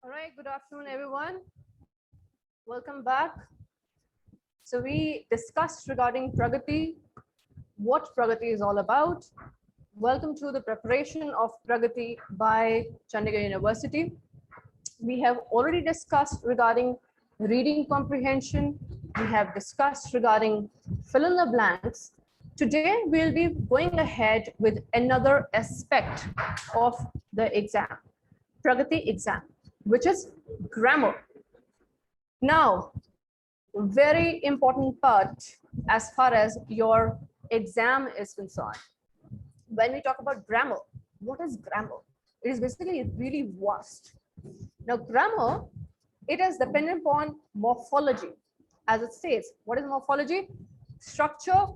All right, good afternoon, everyone. Welcome back. So we discussed regarding Pragati, what Pragati is all about. Welcome to the preparation of Pragati by Chandigarh University. We have already discussed regarding reading comprehension. We have discussed regarding fill in the blanks. Today, we'll be going ahead with another aspect of the exam, Pragati exam, which is grammar. Now, very important part as far as your exam is concerned. When we talk about grammar, what is grammar? It is basically really vast. Now, grammar, it is dependent upon morphology. As it says, what is morphology? Structure,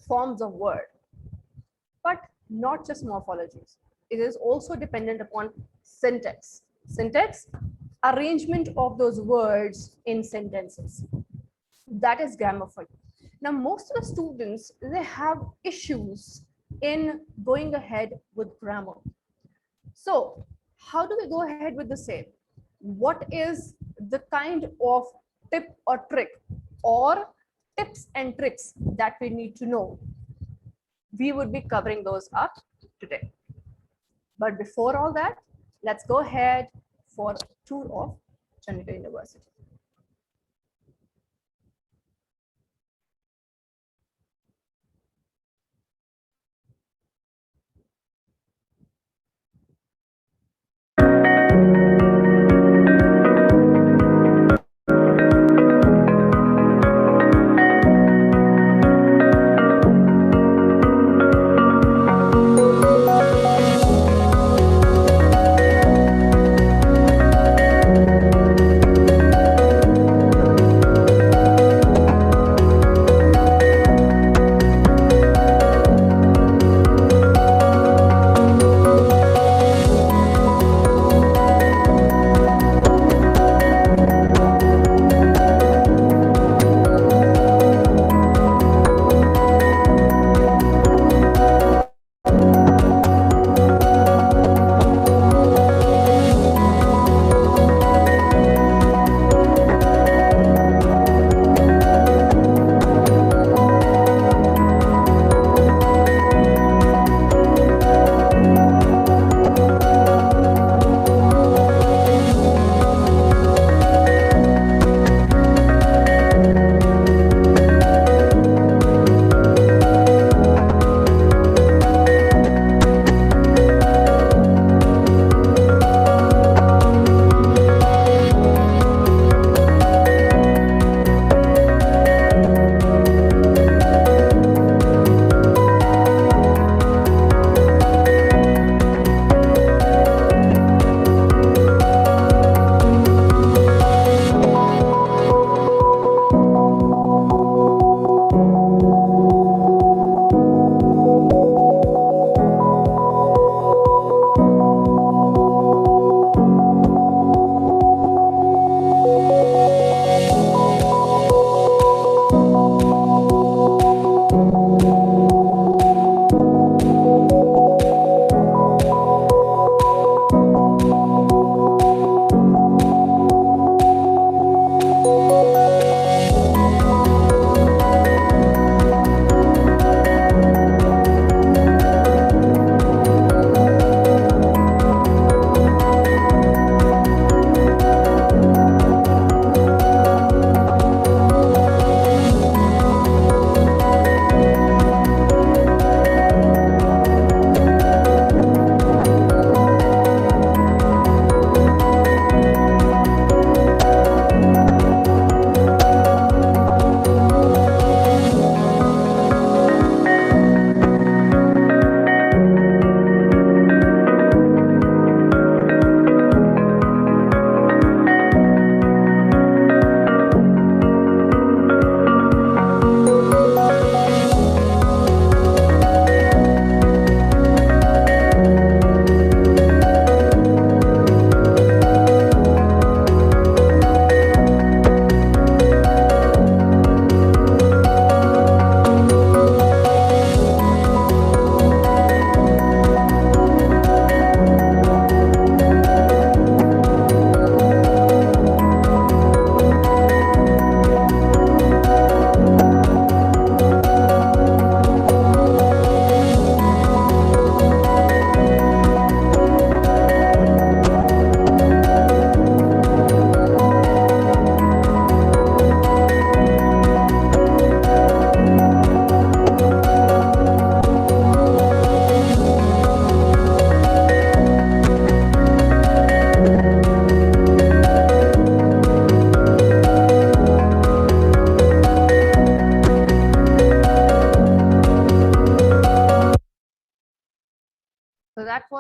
forms of word. But not just morphologies. It is also dependent upon syntax. Syntax, arrangement of those words in sentences. That is grammar for you. Now, most of the students, they have issues in going ahead with grammar. So how do we go ahead with the same? What is the kind of tip or trick or tips and tricks that we need to know? We would be covering those up today. But before all that, let's go ahead for a tour of Chandigarh University.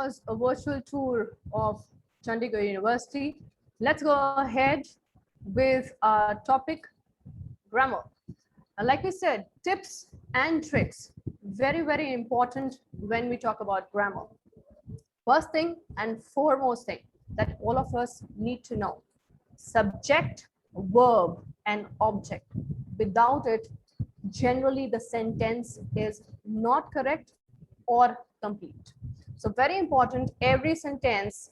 was a virtual tour of Chandigarh University. Let's go ahead with our topic, grammar. Like we said, tips and tricks, very, very important when we talk about grammar. First thing and foremost thing that all of us need to know, subject, verb, and object. Without it, generally the sentence is not correct or complete. So very important, every sentence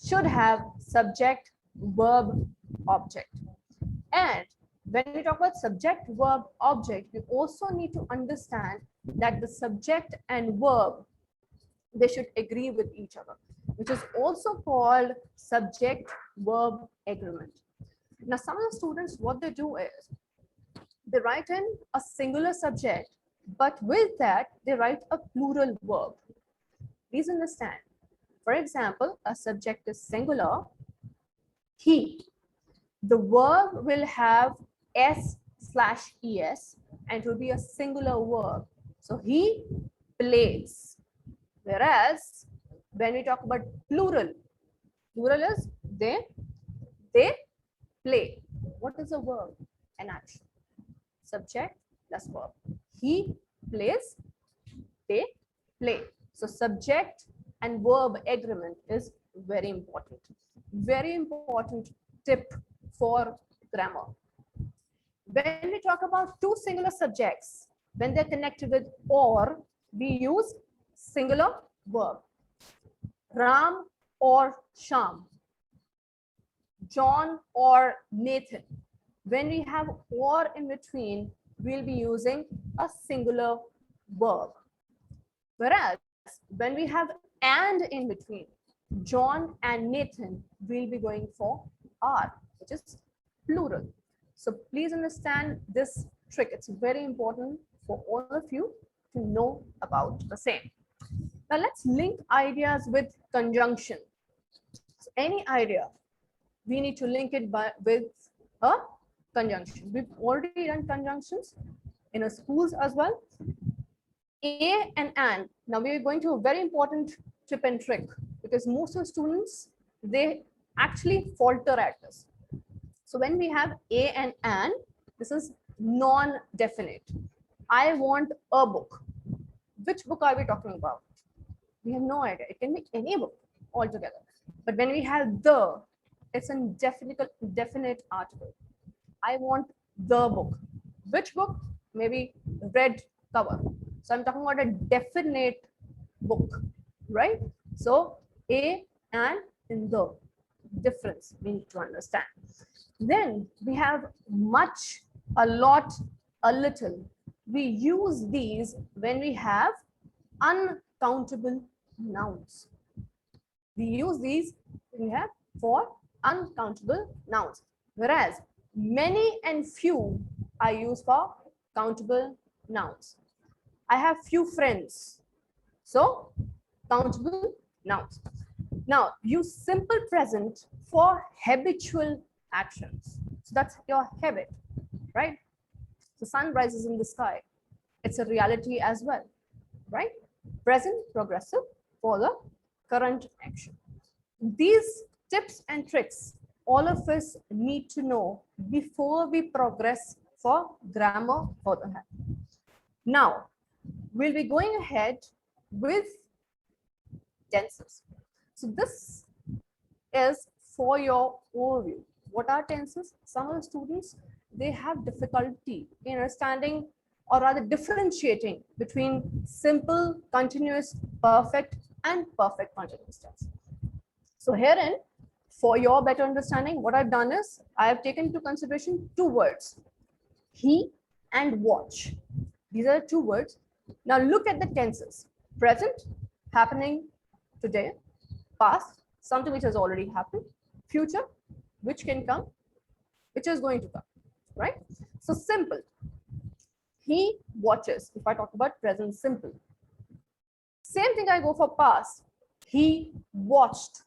should have subject, verb, object. And when we talk about subject, verb, object, we also need to understand that the subject and verb, they should agree with each other, which is also called subject verb agreement. Now, some of the students, what they do is they write in a singular subject, but with that, they write a plural verb. Please understand. For example, a subject is singular, he. The verb will have s/es and it will be a singular verb. So he plays. Whereas when we talk about plural, plural is they play. What is a verb? An action. Subject plus verb. He plays, they play. So subject and verb agreement is very important. Very important tip for grammar. When we talk about two singular subjects, when they're connected with or, we use singular verb. Ram or Sham, John or Nathan. When we have or in between, we'll be using a singular verb. Whereas when we have and in between, John and Nathan, we'll be going for are, which is plural. So please understand this trick. It's very important for all of you to know about the same. Now let's link ideas with conjunction. So any idea, we need to link it with a conjunction. We've already done conjunctions in our schools as well. A and. Now we are going to a very important tip and trick because most of the students, they actually falter at this. So when we have a and, this is non-definite. I want a book. Which book are we talking about? We have no idea. It can be any book altogether. But when we have the, it's a definite article. I want the book. Which book? Maybe red cover. So I'm talking about a definite book, right? So a and in the difference we need to understand. Then we have much, a lot, a little. We use these when we have uncountable nouns. We use these when we have for uncountable nouns. Whereas many and few are used for countable nouns. I have few friends. So countable nouns. Now use simple present for habitual actions. So that's your habit, right? The sun rises in the sky. It's a reality as well, right? Present progressive for the current action. These tips and tricks, all of us need to know before we progress for grammar further. Now, we'll be going ahead with tenses. So this is for your overview. What are tenses? Some of the students, they have difficulty in understanding or rather differentiating between simple, continuous, perfect and perfect continuous tense. So herein, for your better understanding, what I've done is I have taken into consideration two words, he and watch. These are two words. Now look at the tenses. Present, happening today. Past, something which has already happened. Future, which can come, which is going to come, right? So simple. He watches. If I talk about present simple. Same thing I go for past. He watched.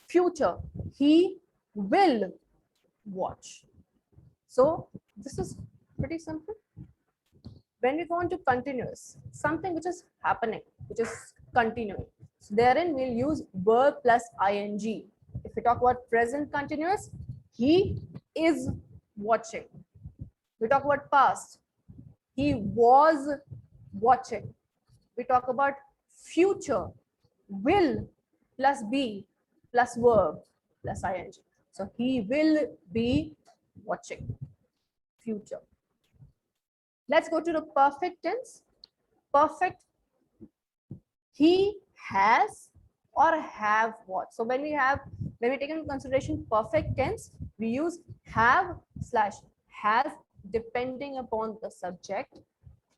Future, he will watch. So this is pretty simple. When we go on to continuous, something which is happening, which is continuing. So therein we'll use verb plus ing. If we talk about present continuous, he is watching. We talk about past, he was watching. We talk about future, will plus be plus verb plus ing. So he will be watching. Future. Let's go to the perfect tense. Perfect, he has or have what. So when we take into consideration perfect tense, we use have slash has depending upon the subject,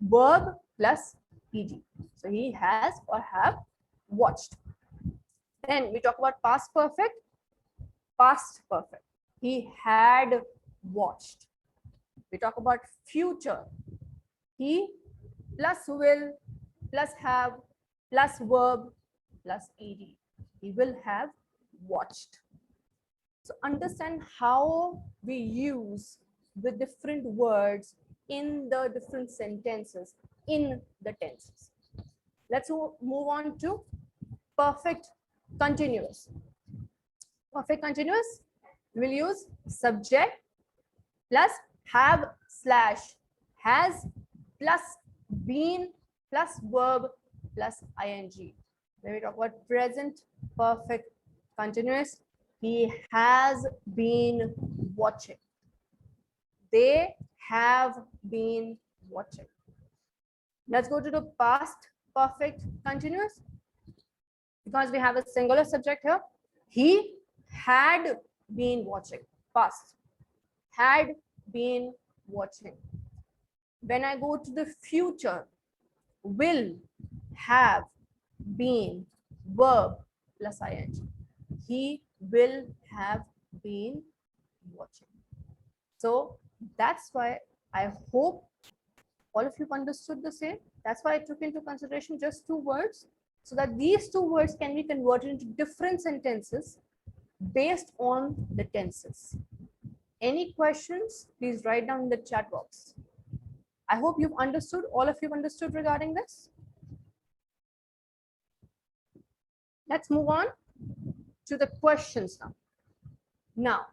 verb plus ed. So he has or have watched. Then we talk about past perfect. Past perfect, he had watched. We talk about future, he plus will plus have plus verb plus ed. He will have watched. So understand how we use the different words in the different sentences in the tenses. Let's move on to perfect continuous. Perfect continuous, we'll use subject plus have slash has plus been plus verb plus ing. When we talk about present perfect continuous, he has been watching. They have been watching. Let's go to the past perfect continuous. Because we have a singular subject here, he had been watching. Past, had been watching. When I go to the future, will have been verb plus ing. He will have been watching. So that's why I hope all of you understood the same. That's why I took into consideration just two words, so that these two words can be converted into different sentences based on the tenses. Any questions, please write down in the chat box. I hope you've understood, all of you understood regarding this. Let's move on to the questions now. Now,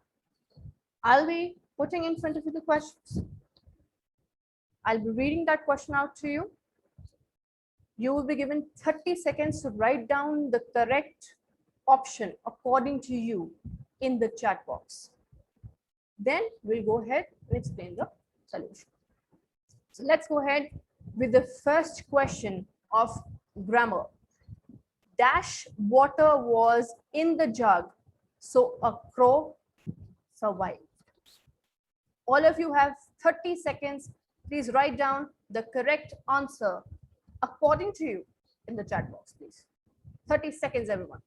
I'll be putting in front of you the questions. I'll be reading that question out to you. You will be given 30 seconds to write down the correct option according to you in the chat box. Then we'll go ahead and explain the solution. So let's go ahead with the first question of grammar. Dash water was in the jug, so a crow survived. All of you have 30 seconds. Please write down the correct answer according to you in the chat box, please. 30 seconds, everyone.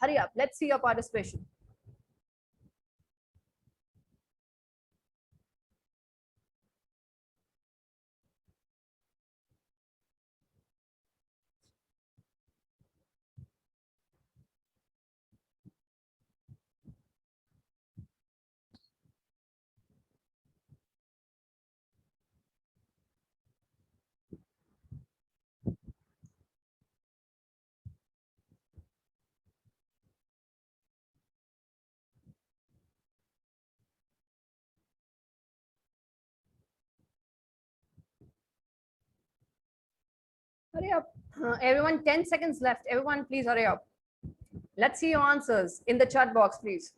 Hurry up. Let's see your participation. Hurry up. Everyone, 10 seconds left. Everyone, please hurry up. Let's see your answers in the chat box, please.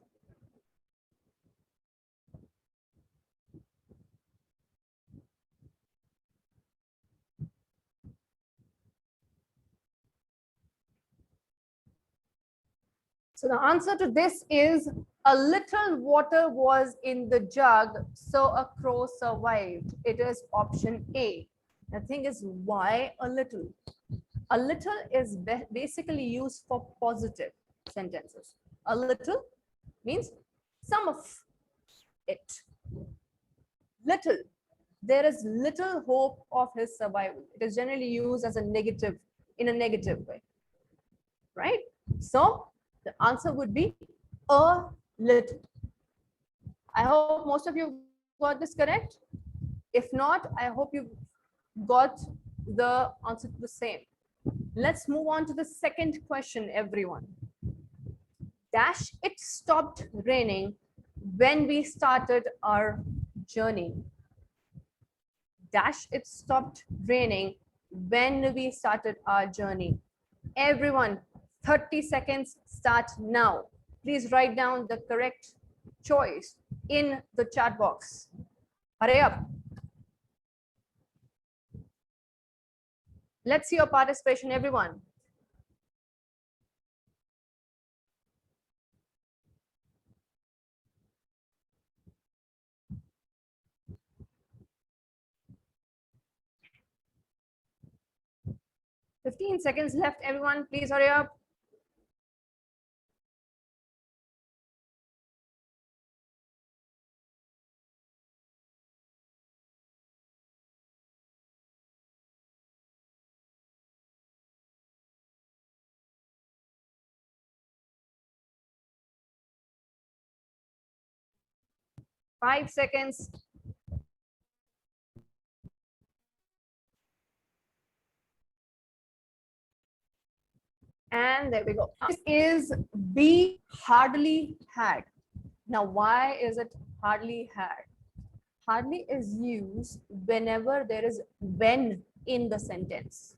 So the answer to this is a little water was in the jug, so a crow survived. It is option A. The thing is, why a little? A little is basically used for positive sentences. A little means some of it. Little, there is little hope of his survival. It is generally used as a negative, in a negative way, right? So the answer would be a little. I hope most of you got this correct. If not, I hope you got the answer to the same. Let's move on to the second question, everyone. Dash, it stopped raining when we started our journey. Dash, it stopped raining when we started our journey. Everyone, 30 seconds start now. Please write down the correct choice in the chat box. Hurry up. Let's see your participation, everyone. "15 seconds left, everyone. Please hurry up. Five seconds. And there we go. This is be hardly had. Now, why is it hardly had? Hardly is used whenever there is when in the sentence.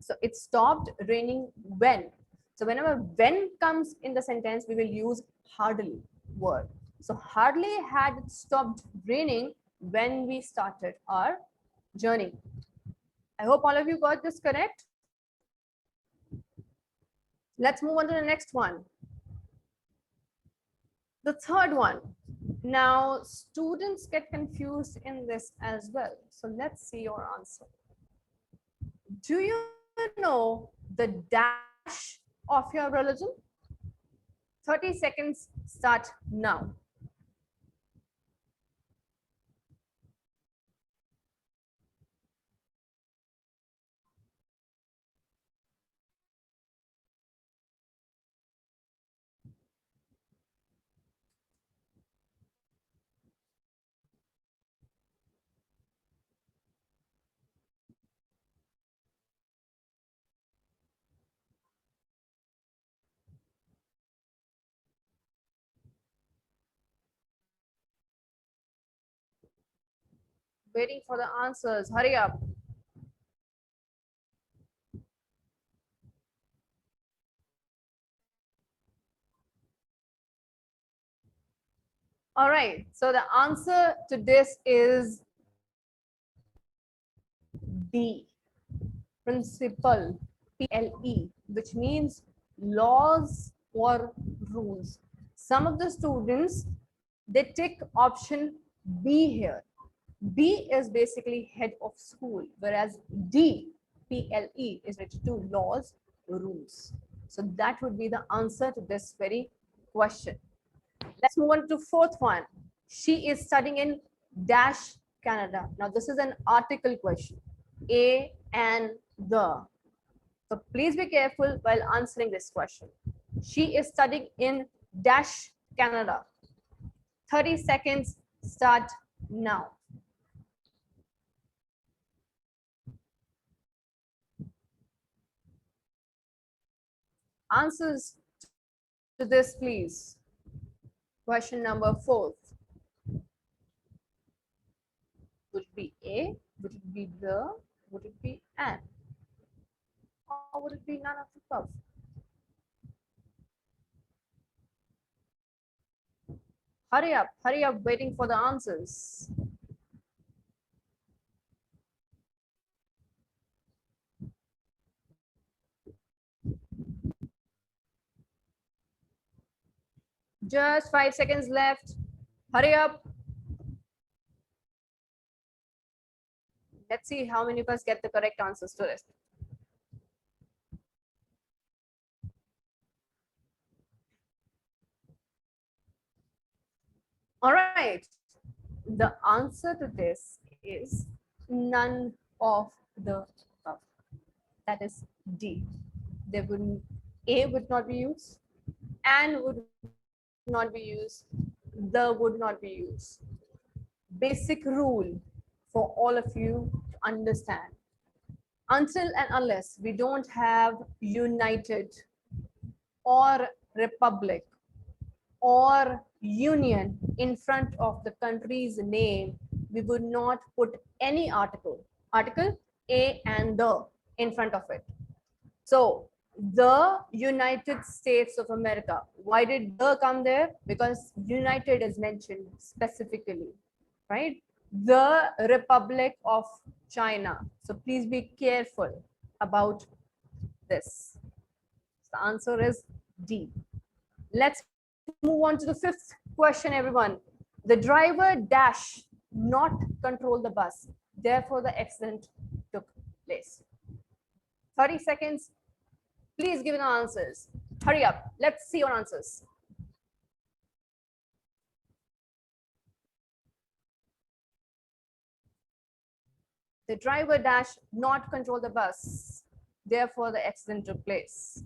So it stopped raining when. So whenever when comes in the sentence, we will use hardly word. So hardly had it stopped raining when we started our journey. I hope all of you got this correct. Let's move on to the next one. The third one. Now, students get confused in this as well. So let's see your answer. Do you know the dash of your religion? 30 seconds start now. Waiting for the answers. Hurry up. All right. So the answer to this is D. Principle. PLE, which means laws or rules. Some of the students, they take option B here. B is basically head of school, whereas D, PLE, is related to laws, rules. So that would be the answer to this very question. Let's move on to fourth one. She is studying in dash Canada. Now this is an article question. A and the. So please be careful while answering this question. She is studying in dash Canada. 30 seconds start now. Answers to this, please. Question number 4. Would it be A? Would it be the? Would it be an? Or would it be none of the above? Hurry up, waiting for the answers. Just 5 seconds left. Hurry up. Let's see how many of us get the correct answers to this. All right. The answer to this is none of the above. That is D. There wouldn't, A would not be used, and would not be used, the would not be used. Basic rule for all of you to understand. Until and unless we don't have united or republic or union in front of the country's name, we would not put any article a and the in front of it. So the United States of America, why did the come there? Because United is mentioned specifically, right? The Republic of China. So please be careful about this. The answer is D. Let's move on to the fifth question, everyone. The driver dash not control the bus. Therefore, the accident took place. 30 seconds. Please give the answers. Hurry up. Let's see your answers. The driver dash not control the bus. Therefore, the accident took place.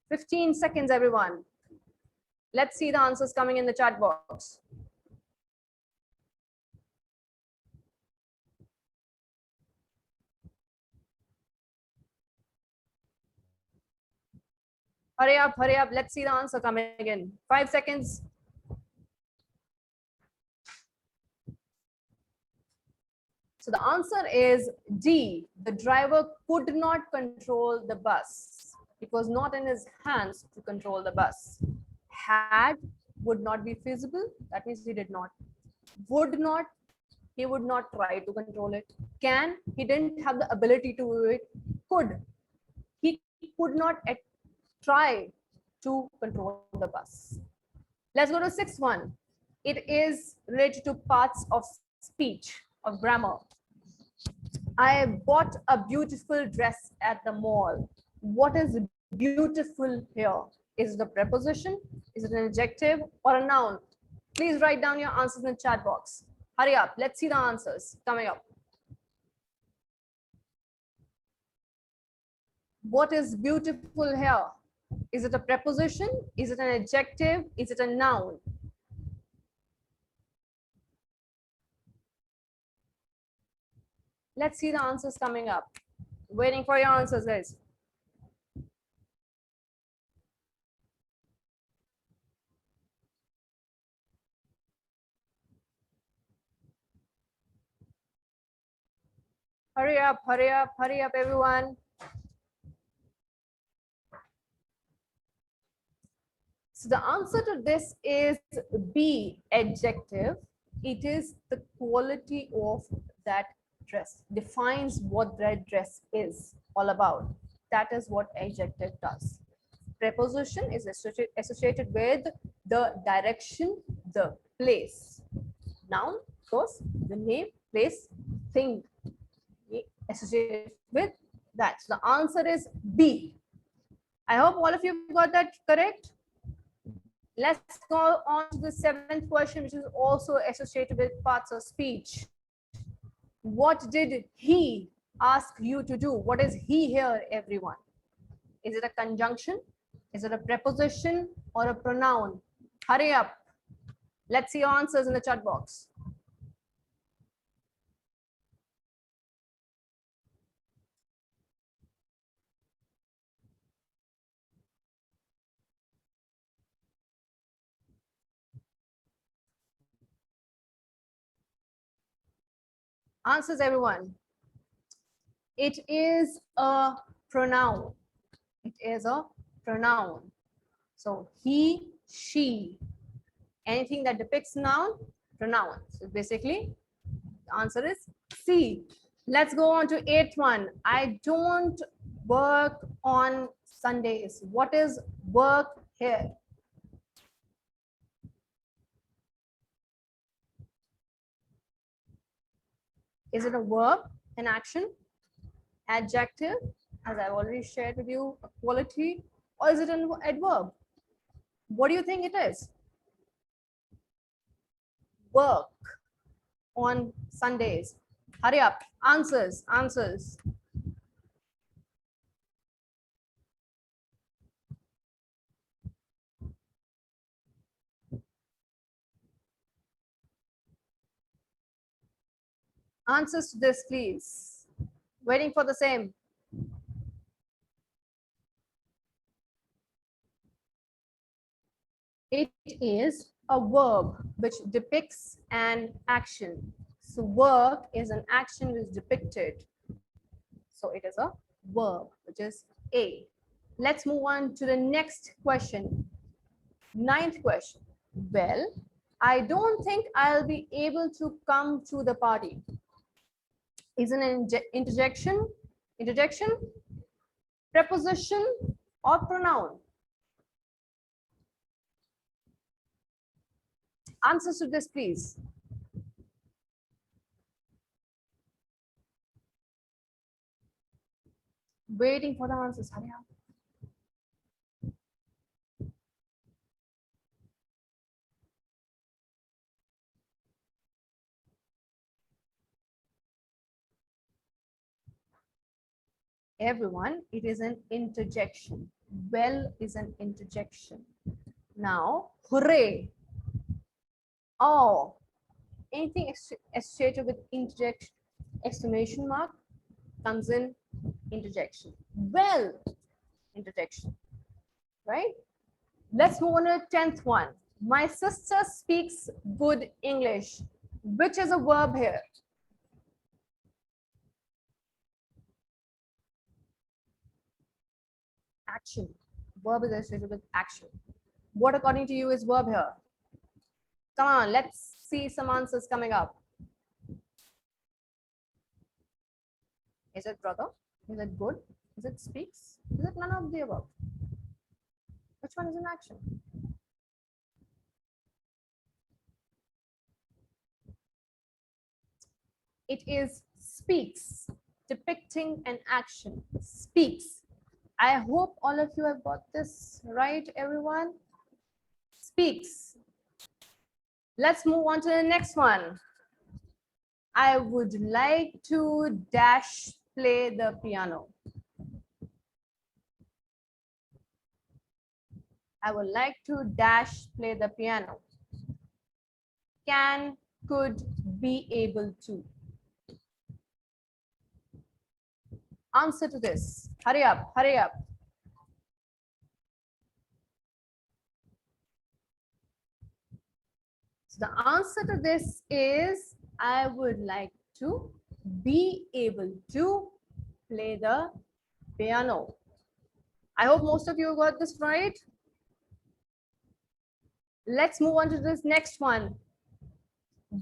15 seconds, everyone. Let's see the answers coming in the chat box. Hurry up, hurry up. Let's see the answer coming in. 5 seconds. So the answer is D. The driver could not control the bus. It was not in his hands to control the bus. Had would not be feasible. That means he did not. Would not, he would not try to control it. Can, he didn't have the ability to do it. Could, he could not try to control the bus. Let's go to sixth one. It is related to parts of speech, of grammar. I bought a beautiful dress at the mall. What is beautiful here? Is it a preposition? Is it an adjective or a noun? Please write down your answers in the chat box. Hurry up. Let's see the answers coming up. What is beautiful here? Is it a preposition? Is it an adjective? Is it a noun? Let's see the answers coming up. Waiting for your answers, guys. Hurry up, hurry up, hurry up, everyone. So the answer to this is B, adjective. It is the quality of that dress, defines what that dress is all about. That is what adjective does. Preposition is associated with the direction, the place. Noun, of course, the name, place, thing associated with that. So the answer is B. I hope all of you got that correct. Let's go on to the seventh question, which is also associated with parts of speech. What did he ask you to do? What is he here, everyone? Is it a conjunction? Is it a preposition or a pronoun? Hurry up. Let's see your answers in the chat box. Answers, everyone. It is a pronoun. It is a pronoun. So he, she, anything that depicts noun, pronoun. So basically, the answer is C. Let's go on to eighth one. I don't work on Sundays. What is work here? Is it a verb, an action, adjective, as I've already shared with you, a quality, or is it an adverb? What do you think it is? Work on Sundays. Hurry up. Answers, answers. Answers to this, please. Waiting for the same. It is a verb which depicts an action. So work is an action which is depicted. So it is a verb, which is A. Let's move on to the next question. Ninth question. Well, I don't think I'll be able to come to the party. Is an interjection, preposition, or pronoun? Answers to this, please. Waiting for the answers. Hurry up. Everyone, it is an interjection. Well is an interjection. Now, hooray, oh, anything associated with interjection, exclamation mark comes in interjection. Well, interjection, right? Let's move on to the 10th one. My sister speaks good English. Which is a verb here? Action. Verb is associated with action. What according to you is verb here? Come on, let's see some answers coming up. Is it brother? Is it good? Is it speaks? Is it none of the above? Which one is an action? It is speaks, depicting an action. Speaks. I hope all of you have got this right, everyone. Speaks. Let's move on to the next one. I would like to dash play the piano. I would like to dash play the piano. Can, could, be able to. Answer to this. Hurry up, hurry up. So the answer to this is I would like to be able to play the piano. I hope most of you got this right. Let's move on to this next one.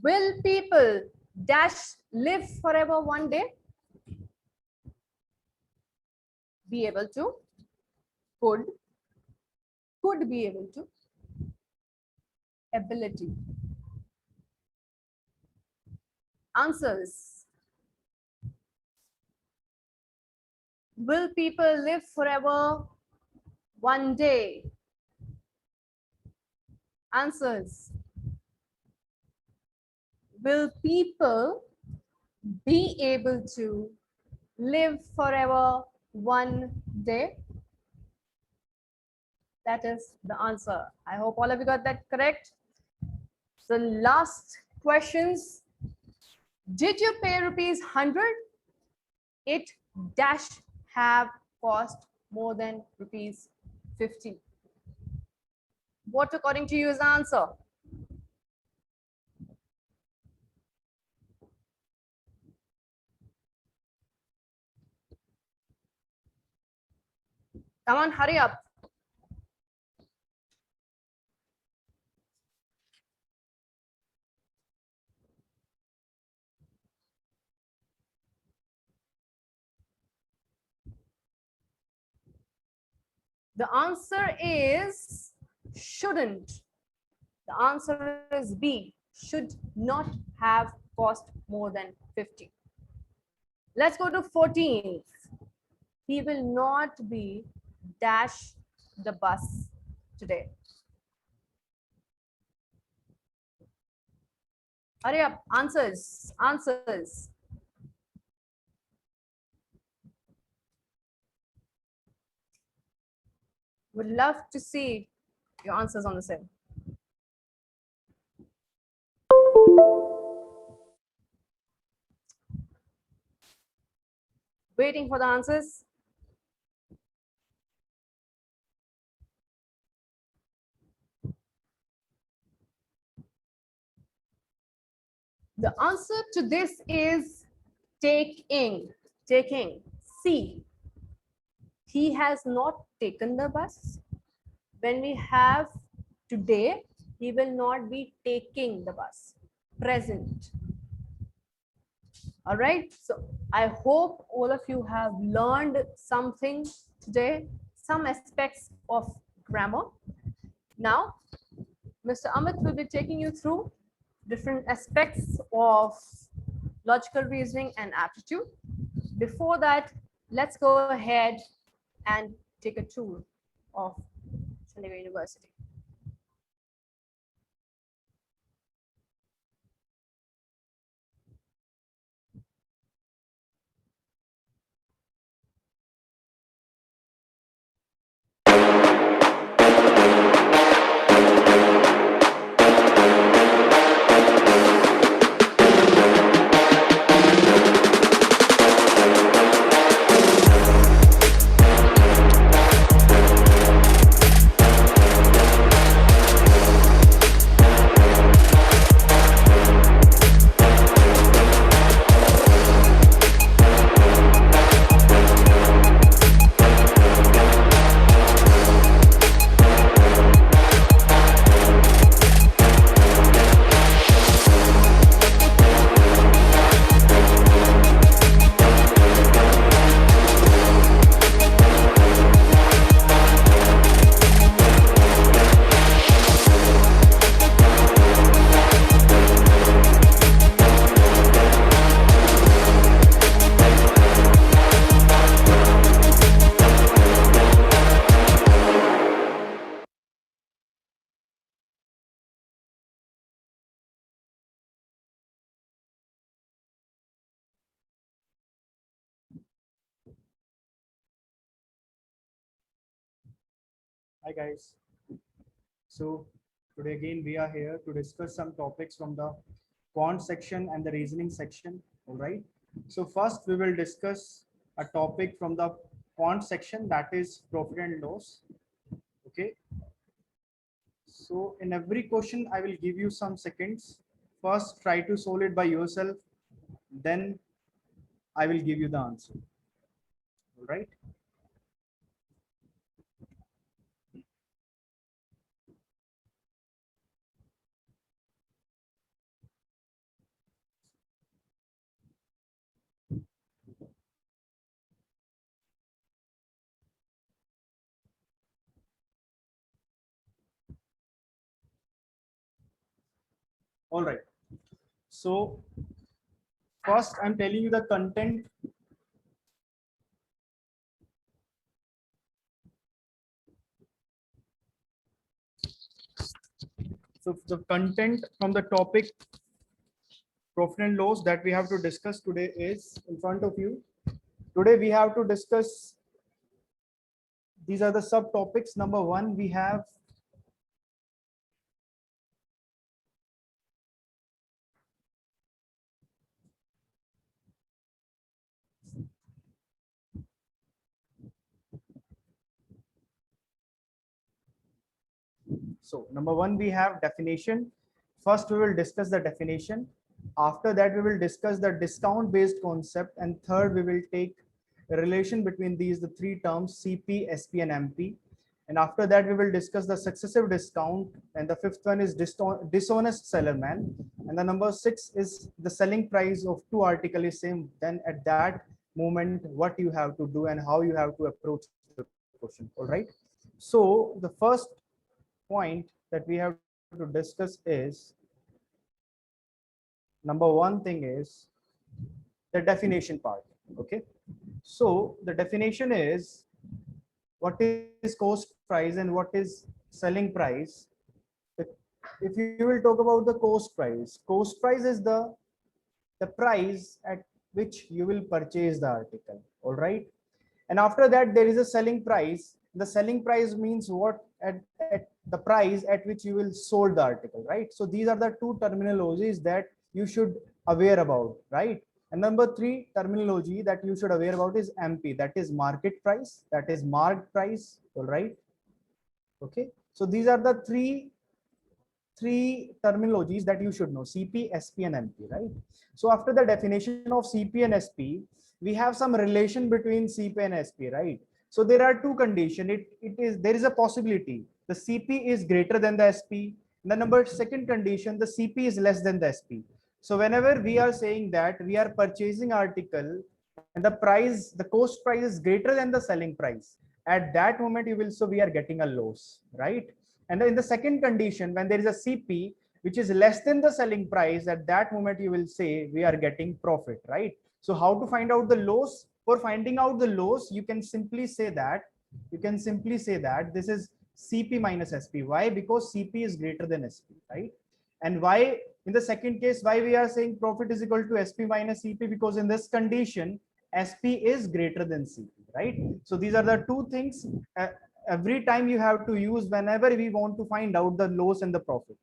Will people dash live forever one day? Be able to, could be able to, ability. Answers. Will people live forever one day? Answers. Will people be able to live forever one day? That is the answer. I hope all of you got that correct. So last questions. Did you pay rupees 100? It dash have cost more than rupees 50. What according to you is the answer? Come on, hurry up. The answer is shouldn't. The answer is B, should not have cost more than 50. Let's go to 14th. He will not be dash the bus today. Hurry up, answers, answers. Would love to see your answers on the same. Waiting for the answers. The answer to this is taking. Taking. C. He has not taken the bus. When we have today, he will not be taking the bus. Present. All right. So I hope all of you have learned something today, some aspects of grammar. Now, Mr. Amit will be taking you through different aspects of logical reasoning and aptitude. Before that, let's go ahead and take a tour of Chandigarh University. Hi guys. So today again we are here to discuss some topics from the quant section and the reasoning section. All right. So first we will discuss a topic from the quant section, that is profit and loss. Okay. So in every question I will give you some seconds. First try to solve it by yourself. Then I will give you the answer. All right. All right. So first I'm telling you the content. So the content from the topic profit and loss that we have to discuss today is in front of you. Today we have to discuss, these are the subtopics. Number one, we have so number one, we have definition. First, we will discuss the definition. After that, we will discuss the discount based concept. And third, we will take a relation between these, the three terms CP, SP, and MP. And after that, we will discuss the successive discount. And the fifth one is dishonest seller man. And the number 6 is the selling price of two articles is same. Then at that moment, what you have to do and how you have to approach the question. All right. So the first point that we have to discuss is, number one thing is the definition part. Okay. So the definition is what is cost price and what is selling price. If you will talk about the cost price is the price at which you will purchase the article. All right. And after that, there is a selling price. The selling price means what at the price at which you will sold the article, right? So these are the two terminologies that you should aware about, right? And number three terminology that you should aware about is MP, that is market price, that is marked price. All right. Okay. So these are the three terminologies that you should know: CP, SP, and MP, right? So after the definition of CP and SP, we have some relation between CP and SP, right? So there are two conditions. There is a possibility the CP is greater than the SP. The number second condition, the CP is less than the SP. So whenever we are saying that we are purchasing article and the cost price is greater than the selling price, at that moment you will, so we are getting a loss, right? And in the second condition, when there is a CP which is less than the selling price, at that moment you will say we are getting profit, right? So how to find out the loss? For finding out the loss, you can simply say that this is CP minus SP. Why? Because CP is greater than SP, right? And why in the second case, why we are saying profit is equal to SP minus CP? Because in this condition, SP is greater than CP, right? So these are the two things every time you have to use whenever we want to find out the loss and the profit.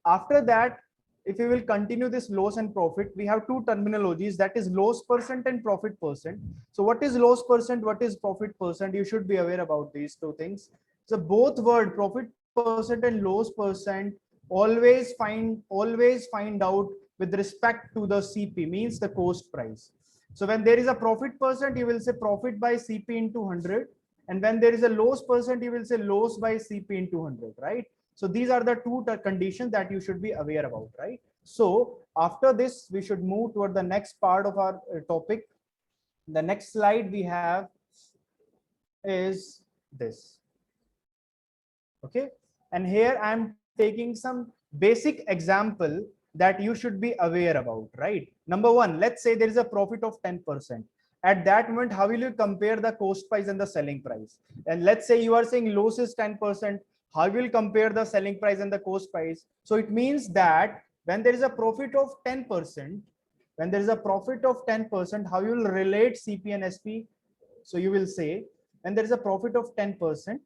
After that, if we will continue this loss and profit, we have two terminologies, that is loss percent and profit percent. So what is loss percent, what is profit percent? You should be aware about these two things. So both word profit percent and loss percent always find out with respect to the CP, means the cost price. So when there is a profit percent, you will say profit by CP into 100. And when there is a loss percent, you will say loss by CP into 100, right? So these are the two conditions that you should be aware about, right? So after this, we should move toward the next part of our topic. The next slide we have is this. Okay. And here I'm taking some basic example that you should be aware about, right? Number one, let's say there is a profit of 10%. At that moment, how will you compare the cost price and the selling price? And let's say you are saying loss is 10%. How will you compare the selling price and the cost price? So it means that when there is a profit of 10%, how you will relate CP and SP? So you will say, when there is a profit of 10%,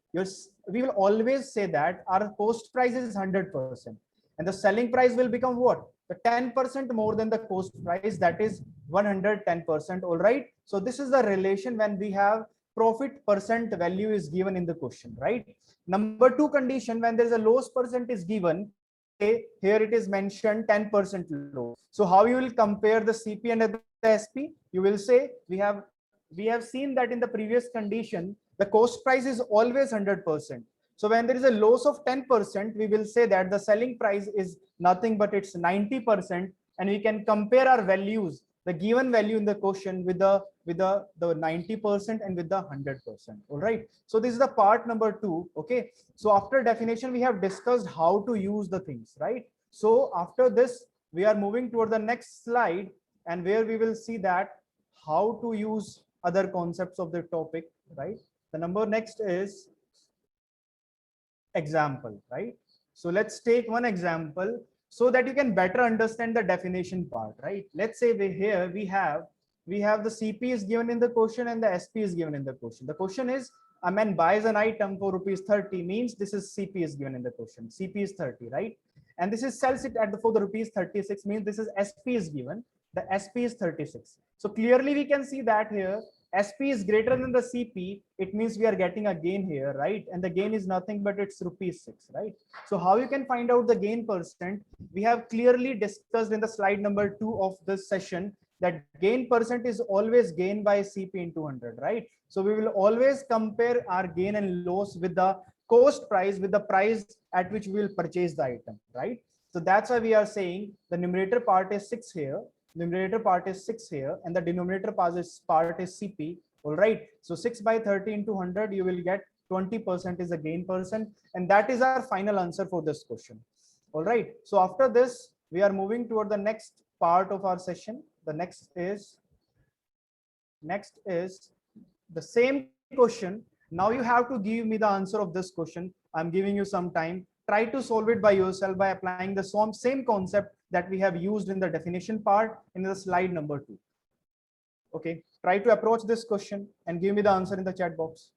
we will always say that our cost price is 100%. And the selling price will become what? The 10% more than the cost price, that is 110%. All right. So this is the relation when we have profit percent value is given in the question, right? Number two condition, when there is a loss percent is given, here it is mentioned 10% loss. So how you will compare the CP and the SP? You will say we have seen that in the previous condition, the cost price is always 100%. So when there is a loss of 10%, we will say that the selling price is nothing but it's 90%, and we can compare our values, the given value in the question with the 90% and with the 100%. All right. So this is the part number two. Okay. So after definition, we have discussed how to use the things, right? So after this, we are moving toward the next slide, and where we will see that how to use other concepts of the topic, right? The number next is example, right? So let's take one example so that you can better understand the definition part, right? Let's say we have the CP is given in the question and the SP is given in the question. The question is a man buys an item for rupees 30, means this is CP is given in the question. CP is 30, right? And this is sells it for the rupees 36, means this is SP is given. The SP is 36. So clearly we can see that here SP is greater than the CP, it means we are getting a gain here, right? And the gain is nothing but it's rupees 6, right? So how you can find out the gain percent? We have clearly discussed in the slide number 2 of this session that gain percent is always gain by CP into 100, right? So we will always compare our gain and loss with the cost price, with the price at which we will purchase the item, right? So that's why we are saying the numerator part is 6 here. Numerator part is 6 here, and the denominator part is CP. All right. So 6 by 30 into 100, you will get 20% is the gain percent, and that is our final answer for this question. All right. So after this, we are moving toward the next part of our session. The next is the same question. Now you have to give me the answer of this question. I'm giving you some time. Try to solve it by yourself by applying the same concept that we have used in the definition part in the slide number 2. Okay, try to approach this question and give me the answer in the chat box.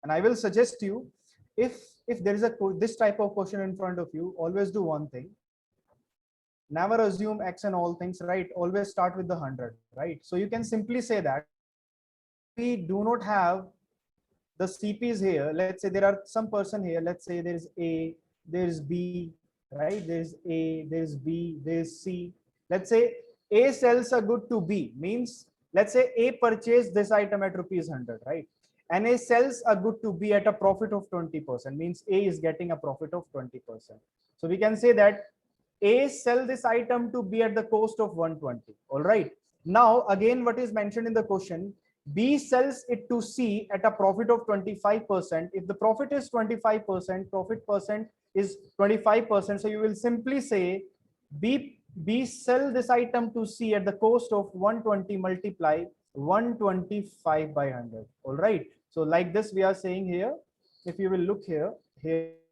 And I will suggest you, if there is this type of question in front of you, always do one thing. Never assume X and all things, right? Always start with the 100, right? So you can simply say that we do not have the CPs here. Let's say there are some person here. Let's say there is A, there is B, right? There's A, there's B, there's C. Let's say A sells a good to B, means let's say A purchased this item at rupees 100, right? And A sells a good to B at a profit of 20%, means A is getting a profit of 20%. So we can say that A sell this item to B at the cost of 120. All right. Now, again, what is mentioned in the question, B sells it to C at a profit of 25%. If the profit is 25%, profit percent is 25%. So you will simply say B sell this item to C at the cost of 120 multiply 125 by 100. All right. So like this, we are saying here, if you will look here,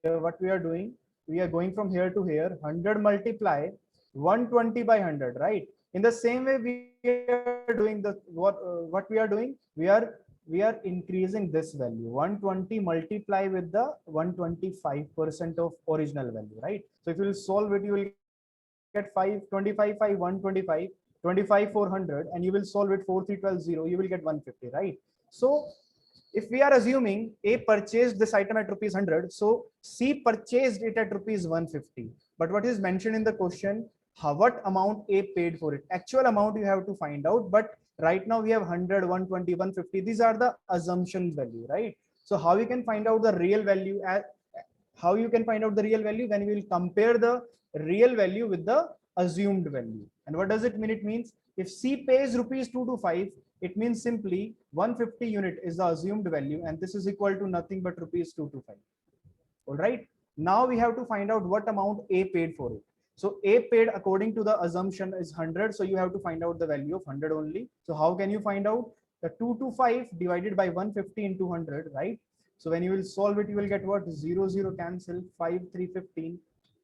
what we are doing, we are going from here to here, 100 multiply 120 by 100, right? In the same way, we are doing the what we are doing, we are increasing this value 120 multiply with the 125% of original value, right? So if you will solve it, you will get 525 by 125, 25 400, and you will solve it 4 3 12 0, you will get 150, right? So if we are assuming A purchased this item at rupees 100, so C purchased it at rupees 150. But what is mentioned in the question, what amount A paid for it? Actual amount you have to find out. But right now we have 100, 120, 150. These are the assumption value, right? So how you can find out the real value? How you can find out the real value? When we will compare the real value with the assumed value. And what does it mean? It means if C pays rupees 225, it means simply 150 unit is the assumed value, and this is equal to nothing but rupees 225. All right. Now we have to find out what amount A paid for it. So A paid according to the assumption is 100. So you have to find out the value of 100 only. So how can you find out? The 225 divided by 150 into 100, right? So when you will solve it, you will get what? 0, 0 cancel, 5, 3, 15,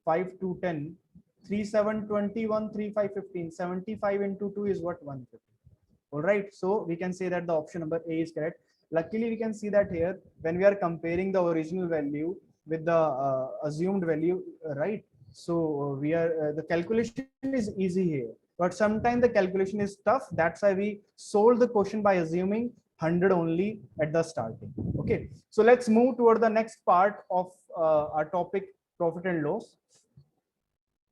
5, 2, 10, 3, 7, 21, 3, 5, 15, 75 into 2 is what? 150. All right. So we can say that the option number A is correct. Luckily, we can see that here when we are comparing the original value with the assumed value, right? So we are the calculation is easy here, but sometimes the calculation is tough. That's why we solved the question by assuming 100 only at the starting. Okay. So let's move toward the next part of our topic, profit and loss.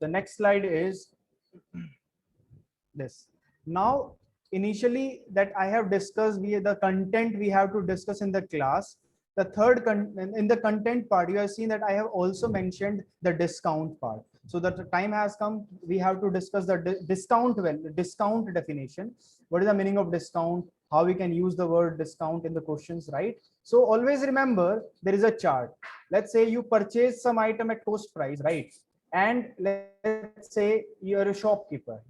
The next slide is this. Now, initially that I have discussed, the content we have to discuss in the class. The third in the content part, you have seen that I have also mentioned the discount part. So that the time has come, we have to discuss the discount definition. What is the meaning of discount? How we can use the word discount in the questions, right? So always remember there is a chart. Let's say you purchase some item at cost price, right? And let's say you are a shopkeeper.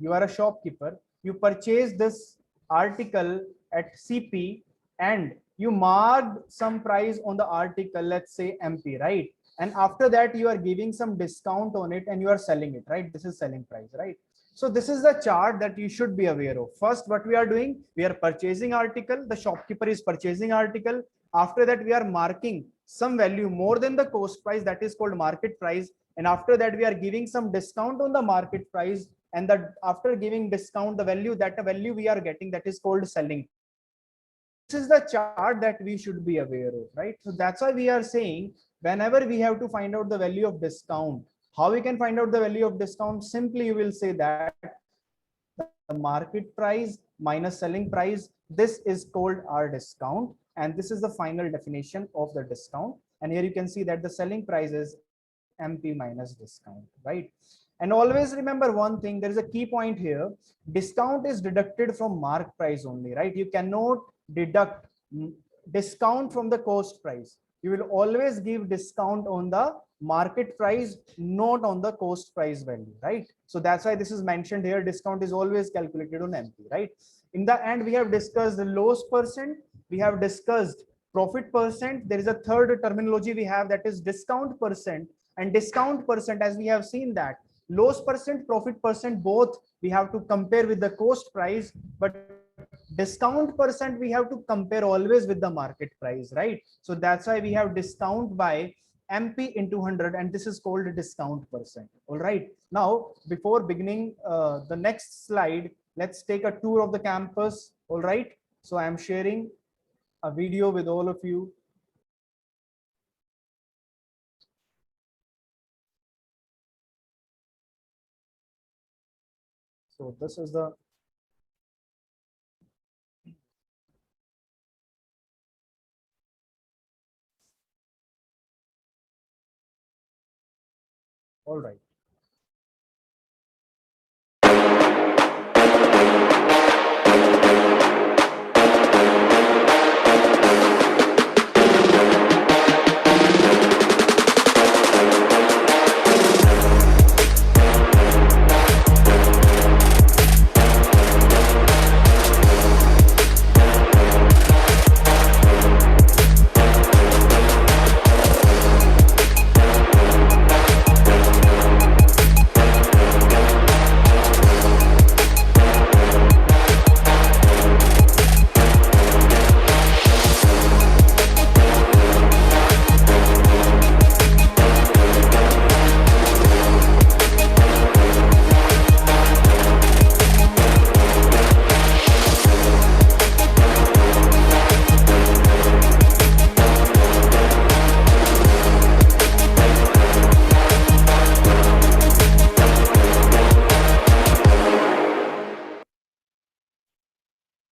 You purchase this article at CP and you marked some price on the article, let's say MP, right? And after that, you are giving some discount on it and you are selling it, right? This is selling price, right? So this is the chart that you should be aware of. First, what we are doing, we are purchasing article. The shopkeeper is purchasing article. After that, we are marking some value more than the cost price, that is called market price. And after that, we are giving some discount on the market price. And that after giving discount, the value we are getting, that is called selling. This is the chart that we should be aware of, right? So that's why we are saying whenever we have to find out the value of discount, how we can find out the value of discount? Simply, you will say that the market price minus selling price, this is called our discount. And this is the final definition of the discount. And here you can see that the selling price is MP minus discount, right? And always remember one thing, there is a key point here. Discount is deducted from mark price only, right? You cannot deduct discount from the cost price. You will always give discount on the market price, not on the cost price value, right? So that's why this is mentioned here. Discount is always calculated on MP, right? In the end, we have discussed the loss percent. We have discussed profit percent. There is a third terminology we have, that is discount percent. And discount percent, as we have seen that loss percent, profit percent, both we have to compare with the cost price. But discount percent we have to compare always with the market price, right? So that's why we have discount by MP into 100, and this is called a discount percent. All right. Now, before beginning the next slide, let's take a tour of the campus. All right. So I am sharing a video with all of you. So this is the all right.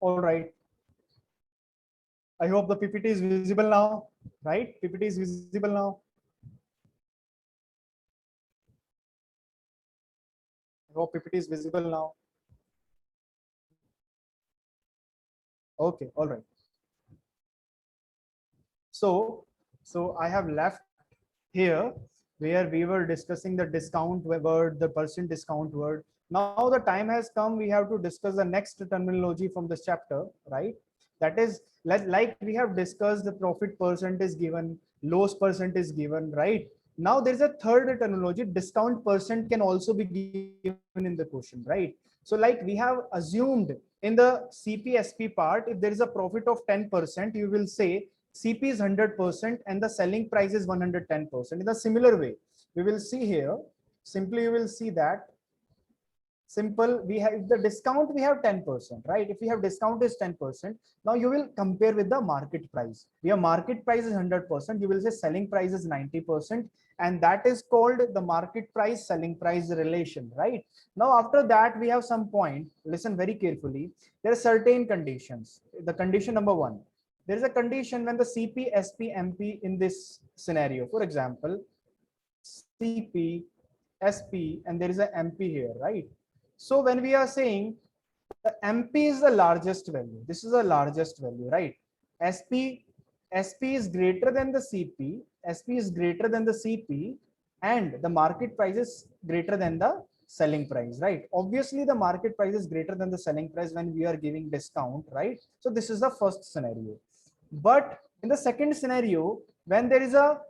All right. I hope the PPT is visible now, right? PPT is visible now. I hope PPT is visible now. Okay, all right. So I have left here where we were discussing the discount word, the percent discount word. Now the time has come, we have to discuss the next terminology from this chapter, right? That is, like we have discussed, the profit percent is given, loss percent is given, right? Now there's a third terminology, discount percent can also be given in the question, right? So like we have assumed in the CPSP part, if there is a profit of 10%, you will say CP is 100% and the selling price is 110%. In a similar way, we will see here, simply you will see that simple, we have the discount, we have 10%, right? If we have discount is 10%, now you will compare with the market price. Your market price is 100%, you will say selling price is 90%, and that is called the market price selling price relation, right? Now after that we have some point, listen very carefully. There are certain conditions. The condition number one, there is a condition when the CP, SP, MP in this scenario, for example, CP, SP, and there is a MP here, right? So when we are saying the MP is the largest value, this is the largest value, right? SP is greater than the CP, SP is greater than the CP, and the market price is greater than the selling price, right? Obviously, the market price is greater than the selling price when we are giving discount, right? So this is the first scenario. But in the second scenario, when there is a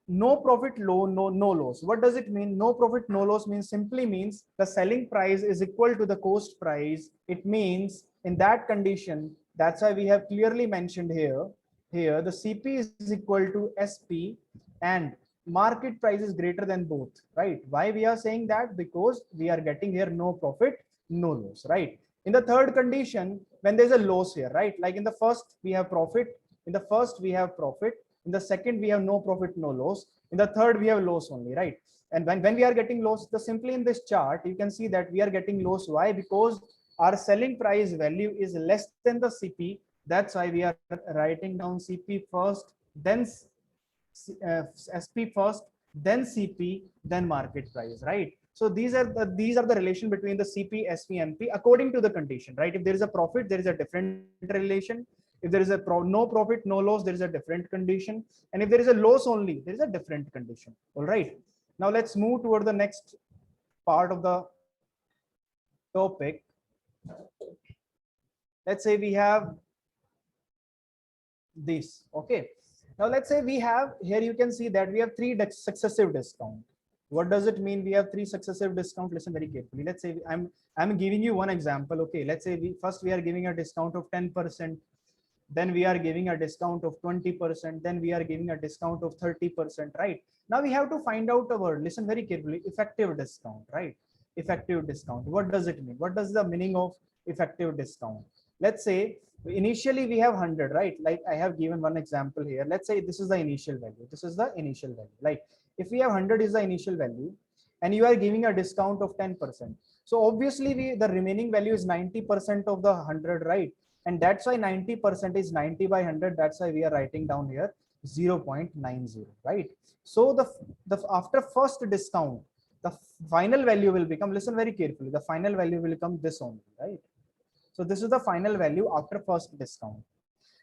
no profit, no loss. What does it mean? No profit, no loss means simply means the selling price is equal to the cost price. It means in that condition, that's why we have clearly mentioned here, the CP is equal to SP and market price is greater than both, right? Why we are saying that? Because we are getting here no profit, no loss, right? In the third condition, when there's a loss here, right? Like in the first, we have profit. In the first, we have profit. In the second, we have no profit, no loss. In the third, we have loss only, right? And when we are getting loss, the simply in this chart, you can see that we are getting loss. Why? Because our selling price value is less than the CP. That's why we are writing down CP first, then SP first, then CP, then market price, right? So these are the relation between the CP, SP, MP according to the condition, right? If there is a profit, there is a different relation. If there is a no profit, no loss, there is a different condition. And if there is a loss only, there is a different condition. All right. Now let's move toward the next part of the topic. Let's say we have this. Okay. Now let's say we have here, you can see that we have three successive discount. What does it mean? We have three successive discount. Listen very carefully. Let's say I'm giving you one example. Okay, let's say we are giving a discount of 10%, then we are giving a discount of 20%, then we are giving a discount of 30%, right? Now we have to find out a word. Listen very carefully. Effective discount, right? Effective discount. What does it mean? What does the meaning of effective discount? Let's say initially we have 100, right? Like I have given one example here. Let's say this is the initial value. This is the initial value. Like if we have 100 is the initial value and you are giving a discount of 10%. So obviously the remaining value is 90% of the 100, right? And that's why 90% is 90 by 100. That's why we are writing down here 0.90, right? So the after first discount, the final value will become, listen very carefully, the final value will become this only, right? So this is the final value after first discount.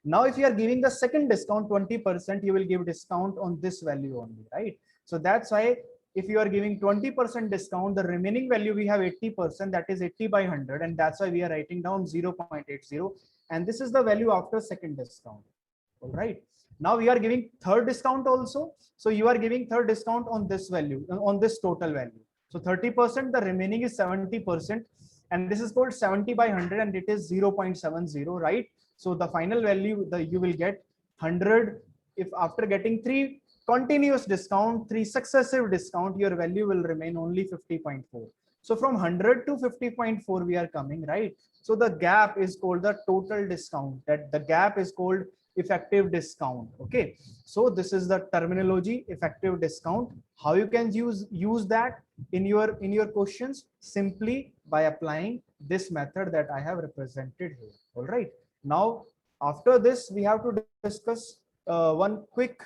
Now, if you are giving the second discount 20%, you will give discount on this value only, right? So that's why if you are giving 20% discount, the remaining value we have 80%, that is 80 by 100, and that's why we are writing down 0.80, and this is the value after second discount. All right. Now we are giving third discount also. So you are giving third discount on this value, on this total value. So 30%, the remaining is 70%, and this is called 70 by 100, and it is 0.70, right? So the final value you will get 100. If after getting three continuous discount, three successive discount, your value will remain only 50.4. So from 100 to 50.4 we are coming, right? So the gap is called the total discount. That the gap is called effective discount. Okay, so this is the terminology, effective discount. How you can use that in your questions? Simply by applying this method that I have represented here. All right. Now after this we have to discuss one quick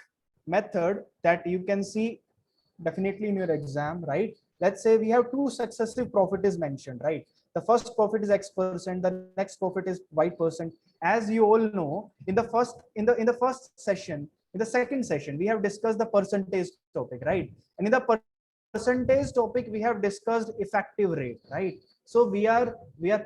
method that you can see definitely in your exam, right? Let's say we have two successive profit is mentioned, right? The first profit is X%, the next profit is Y%. As you all know, in the first session, in the second session, we have discussed the percentage topic, right? And in the percentage topic, we have discussed effective rate, right? So we are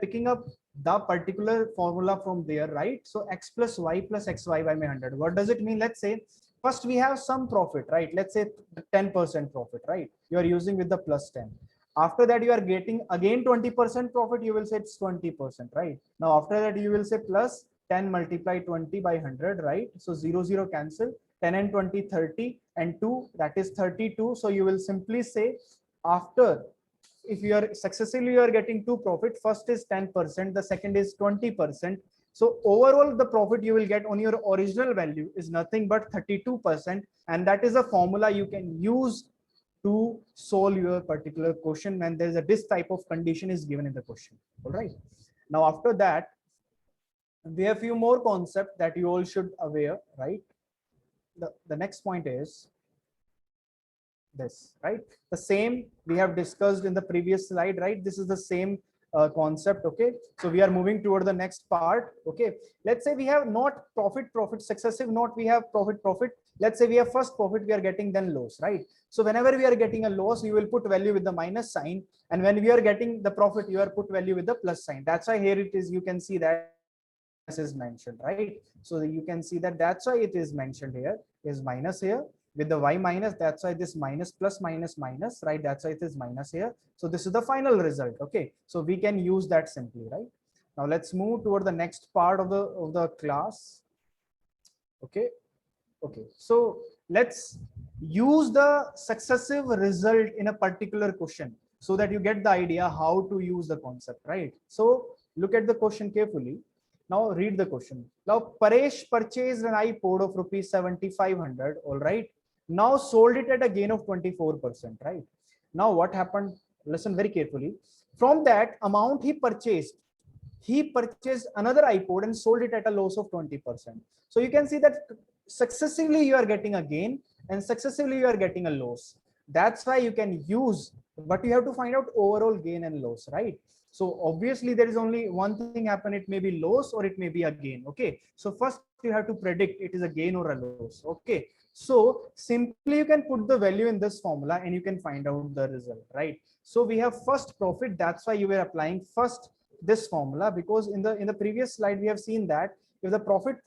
picking up the particular formula from there, right? So X plus Y plus XY by 100. What does it mean? Let's say first we have some profit, right? Let's say 10% profit, right? You are using with the plus 10. After that, you are getting again 20% profit. You will say it's 20%, right? Now, after that, you will say plus 10 multiply 20 by 100, right? So 0, 0 cancel. 10 and 20, 30, and 2, that is 32. So you will simply say after, if you are successively, you are getting two profit. First is 10%, the second is 20%. So overall, the profit you will get on your original value is nothing but 32%. And that is a formula you can use to solve your particular question when there is this type of condition is given in the question. All right. Now, after that, we have a few more concepts that you all should aware, right? The next point is this, right? The same we have discussed in the previous slide, right? This is the same concept. Okay, so we are moving toward the next part. Okay, let's say we have not profit successive, not we have profit. Let's say we have first profit, we are getting then loss, right? So whenever we are getting a loss, you will put value with the minus sign, and when we are getting the profit, you are put value with the plus sign. That's why here it is, you can see that this is mentioned, right? So you can see that that's why it is mentioned here is minus here with the y minus. That's why this minus plus minus minus, right? That's why it is minus here. So this is the final result. Okay, so we can use that simply, right? Now let's move toward the next part of the class. Okay, so let's use the successive result in a particular question so that you get the idea how to use the concept, right? So look at the question carefully. Now read the question. Now Paresh purchased an iPod of rupees 7,500. All right. Now sold it at a gain of 24%. Right. Now what happened? Listen very carefully. From that amount he purchased another iPod and sold it at a loss of 20%. So you can see that successively you are getting a gain and successively you are getting a loss. That's why you can use, but you have to find out overall gain and loss, right? So obviously there is only one thing happen. It may be loss or it may be a gain. Okay. So first you have to predict it is a gain or a loss. Okay. So simply you can put the value in this formula and you can find out the result, right? So we have first profit. That's why you were applying first this formula, because in the previous slide we have seen that If the profit,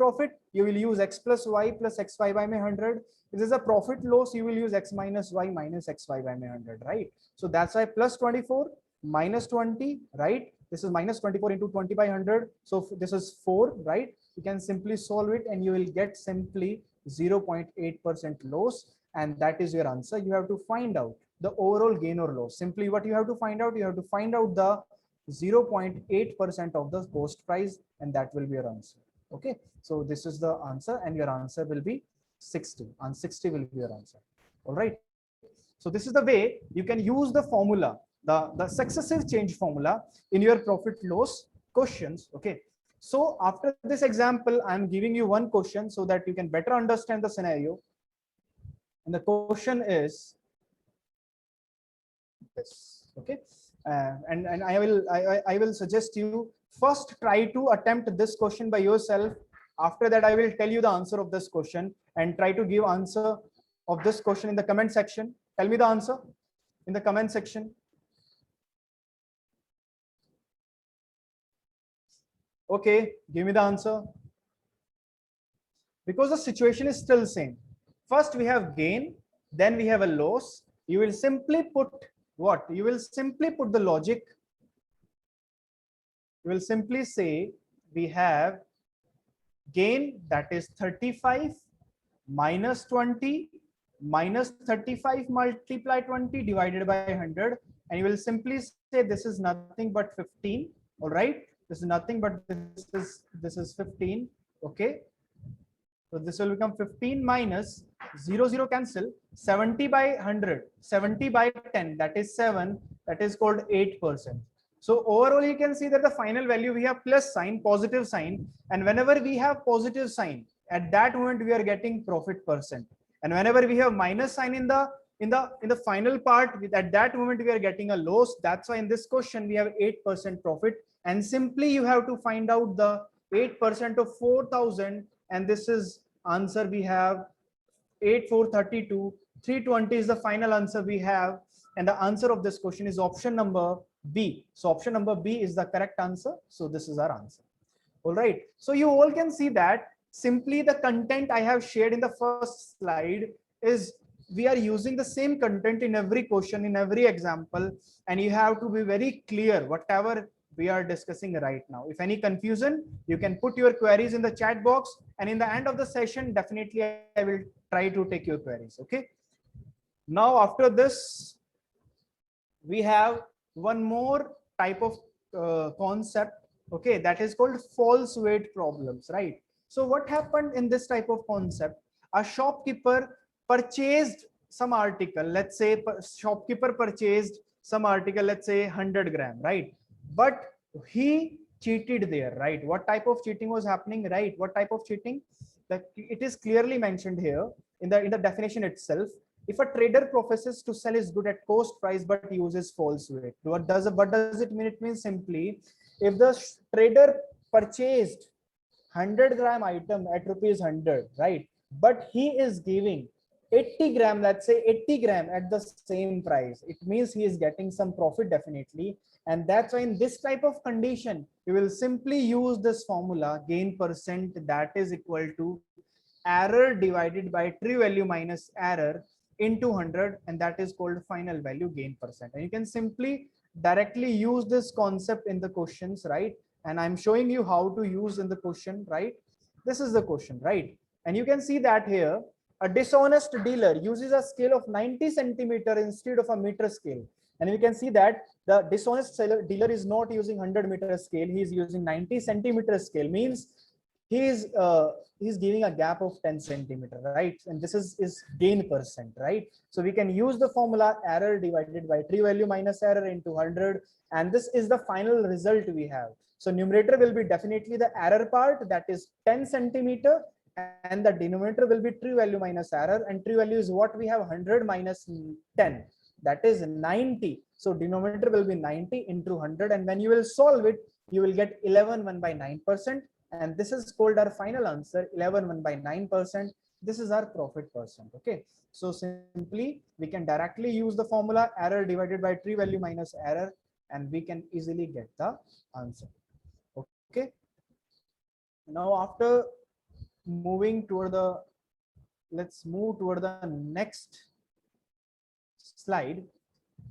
you will use x plus y plus xy by 100. If there's a profit loss, you will use x minus y minus xy by 100, right? So that's why plus 24 minus 20, right? This is minus 24 into 20 by 100. So this is 4, right? You can simply solve it and you will get simply 0.8% loss. And that is your answer. You have to find out the overall gain or loss. Simply what you have to find out, you have to find out the 0.8% of the cost price, and that will be your answer. Okay, so this is the answer, and your answer will be 60. And 60 will be your answer. All right. So this is the way you can use the formula, the successive change formula in your profit loss questions. Okay. So after this example, I'm giving you one question so that you can better understand the scenario. And the question is this. Okay. And I will suggest you first try to attempt this question by yourself. After that, I will tell you the answer of this question and try to give answer of this question in the comment section. Tell me the answer in the comment section. Okay, give me the answer. Because the situation is still same. First we have gain, then we have a loss. You will simply put what? You will simply put the logic. You will simply say we have gain, that is 35 minus 20 minus 35 multiply 20 divided by 100, and you will simply say this is nothing but 15. All right, this is nothing but this is 15. Okay, so this will become 15 minus 0 cancel, 70 by 100, 70 by 10, that is 7, that is called 8%. So overall you can see that the final value we have plus sign, positive sign, and whenever we have positive sign, at that moment we are getting profit percent, and whenever we have minus sign in the final part, at that moment we are getting a loss. That's why in this question we have 8% profit, and simply you have to find out the 8% of 4,000, and this is answer we have 8432. 320 is the final answer we have, and the answer of this question is option number B. So option number B is the correct answer. So this is our answer. All right. So you all can see that simply the content I have shared in the first slide is we are using the same content in every question, in every example, and you have to be very clear whatever we are discussing right now. If any confusion, you can put your queries in the chat box, and in the end of the session, definitely I will try to take your queries. Okay. Now after this, we have one more type of concept. Okay, that is called false weight problems, right? So what happened in this type of concept? A shopkeeper purchased some article. Let's say shopkeeper purchased some article, let's say 100 gram, right? But he cheated there, right? What type of cheating was happening, right? What type of cheating? That it is clearly mentioned here in the definition itself. If a trader professes to sell his good at cost price but uses false weight, what does it mean? It means simply if the trader purchased 100 gram item at rupees 100, right? But he is giving 80 gram, let's say 80 gram at the same price. It means he is getting some profit definitely. And that's why in this type of condition, you will simply use this formula gain percent, that is equal to error divided by true value minus error into 100, and that is called final value gain percent. And you can simply directly use this concept in the questions, right? And I'm showing you how to use in the question, right? This is the question, right? And you can see that here a dishonest dealer uses a scale of 90 centimeter instead of a meter scale. And you can see that the dishonest dealer is not using 100-meter scale, he is using 90 centimeter scale. Means he's giving a gap of 10 centimeter, right? And this is gain percent, right? So we can use the formula error divided by true value minus error into 100, and this is the final result we have. So numerator will be definitely the error part, that is 10 centimeter, and the denominator will be true value minus error, and true value is what we have, 100 minus 10, that is 90. So denominator will be 90 into 100, and when you will solve it, you will get 11 by 9%. And this is called our final answer, 11 by 9%. This is our profit percent. Okay, so simply we can directly use the formula error divided by true value minus error, and we can easily get the answer. Okay, Now, after moving toward the, let's move toward the next slide.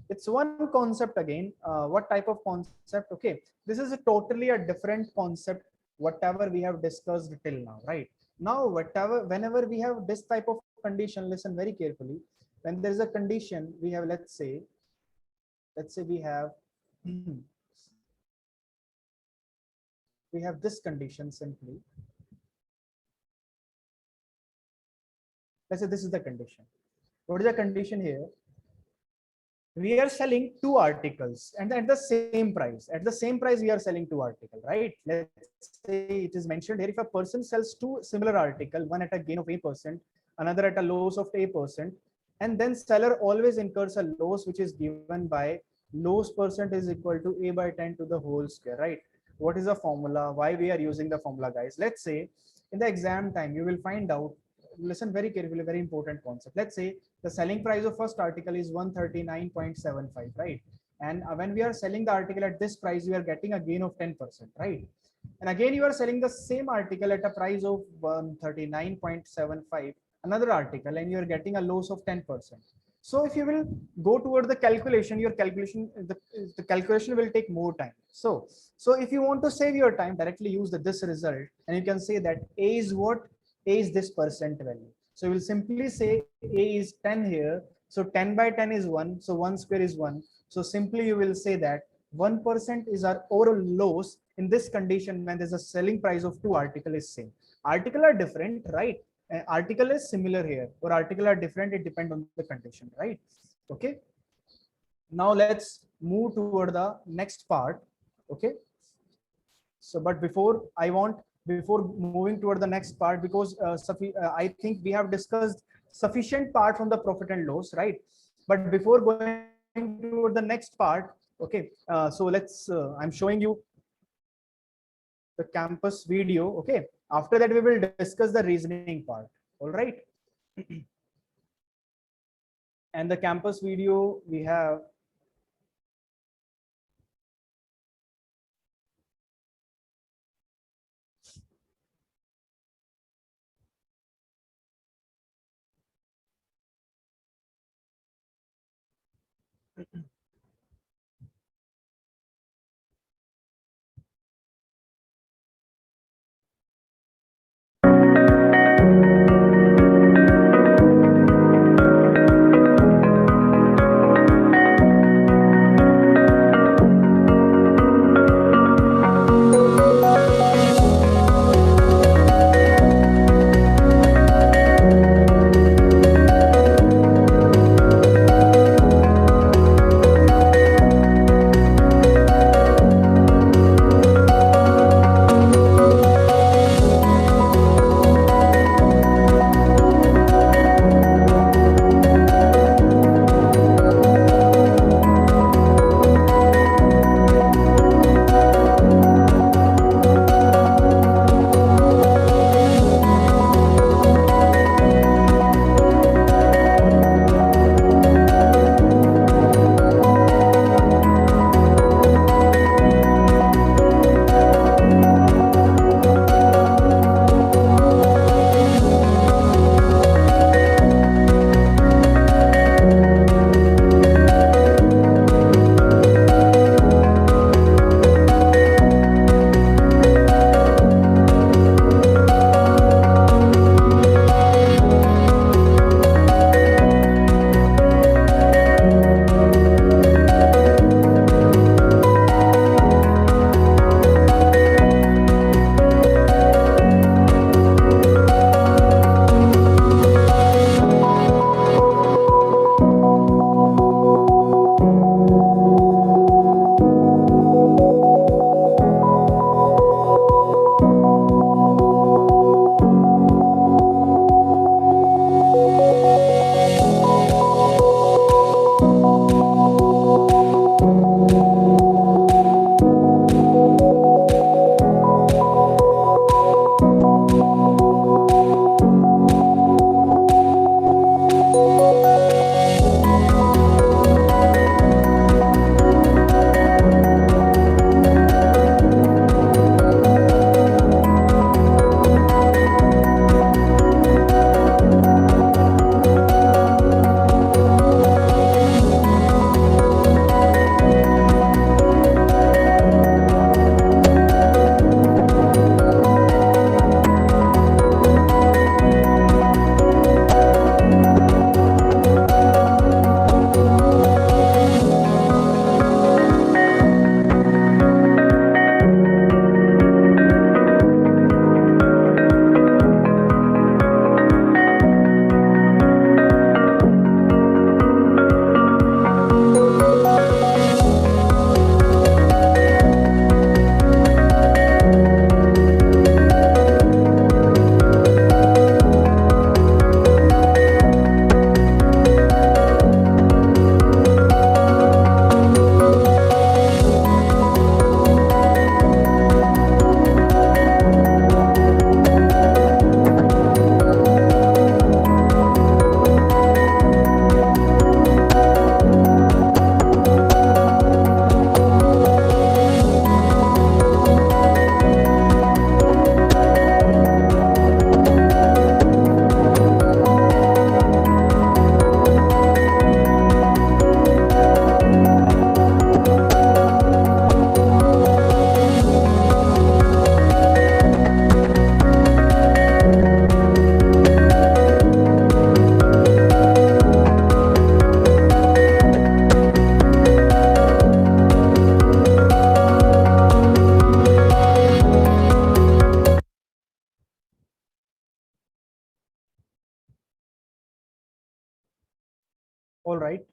It's one concept again. What type of concept? Okay, this is a totally a different concept, whatever we have discussed till now, right? Now, whenever we have this type of condition, listen very carefully. When there is a condition, we have, let's say we have, we have this condition simply. Let's say this is the condition. What is the condition here? We are selling two articles and at the same price. At the same price, we are selling two articles, right? Let's say it is mentioned here, if a person sells two similar articles, one at a gain of 8%, another at a loss of 8%, and then seller always incurs a loss, which is given by loss percent is equal to a by 10 to the whole square, right? What is the formula? Why we are using the formula, guys? Let's say in the exam time, you will find out, listen very carefully, very important concept. Let's say the selling price of first article is 139.75, right? And when we are selling the article at this price, we are getting a gain of 10%, right? And again, you are selling the same article at a price of 139.75, another article, and you are getting a loss of 10%. So if you will go toward the calculation, the calculation will take more time. So if you want to save your time, directly use this result, and you can say that A is what? A is this percent value. So we'll simply say A is 10 here. So 10 by 10 is 1. So 1 square is 1. So simply you will say that 1% is our overall loss in this condition when there's a selling price of two article is same. Article are different, right? Article is similar here, or article are different. It depends on the condition, right? Okay. Now let's move toward the next part. Okay. So, but before moving toward the next part, because I think we have discussed sufficient part from the profit and loss, right? But before going toward the next part, okay, so let's, I'm showing you the campus video. Okay, after that we will discuss the reasoning part. All right. And the campus video we have, All right.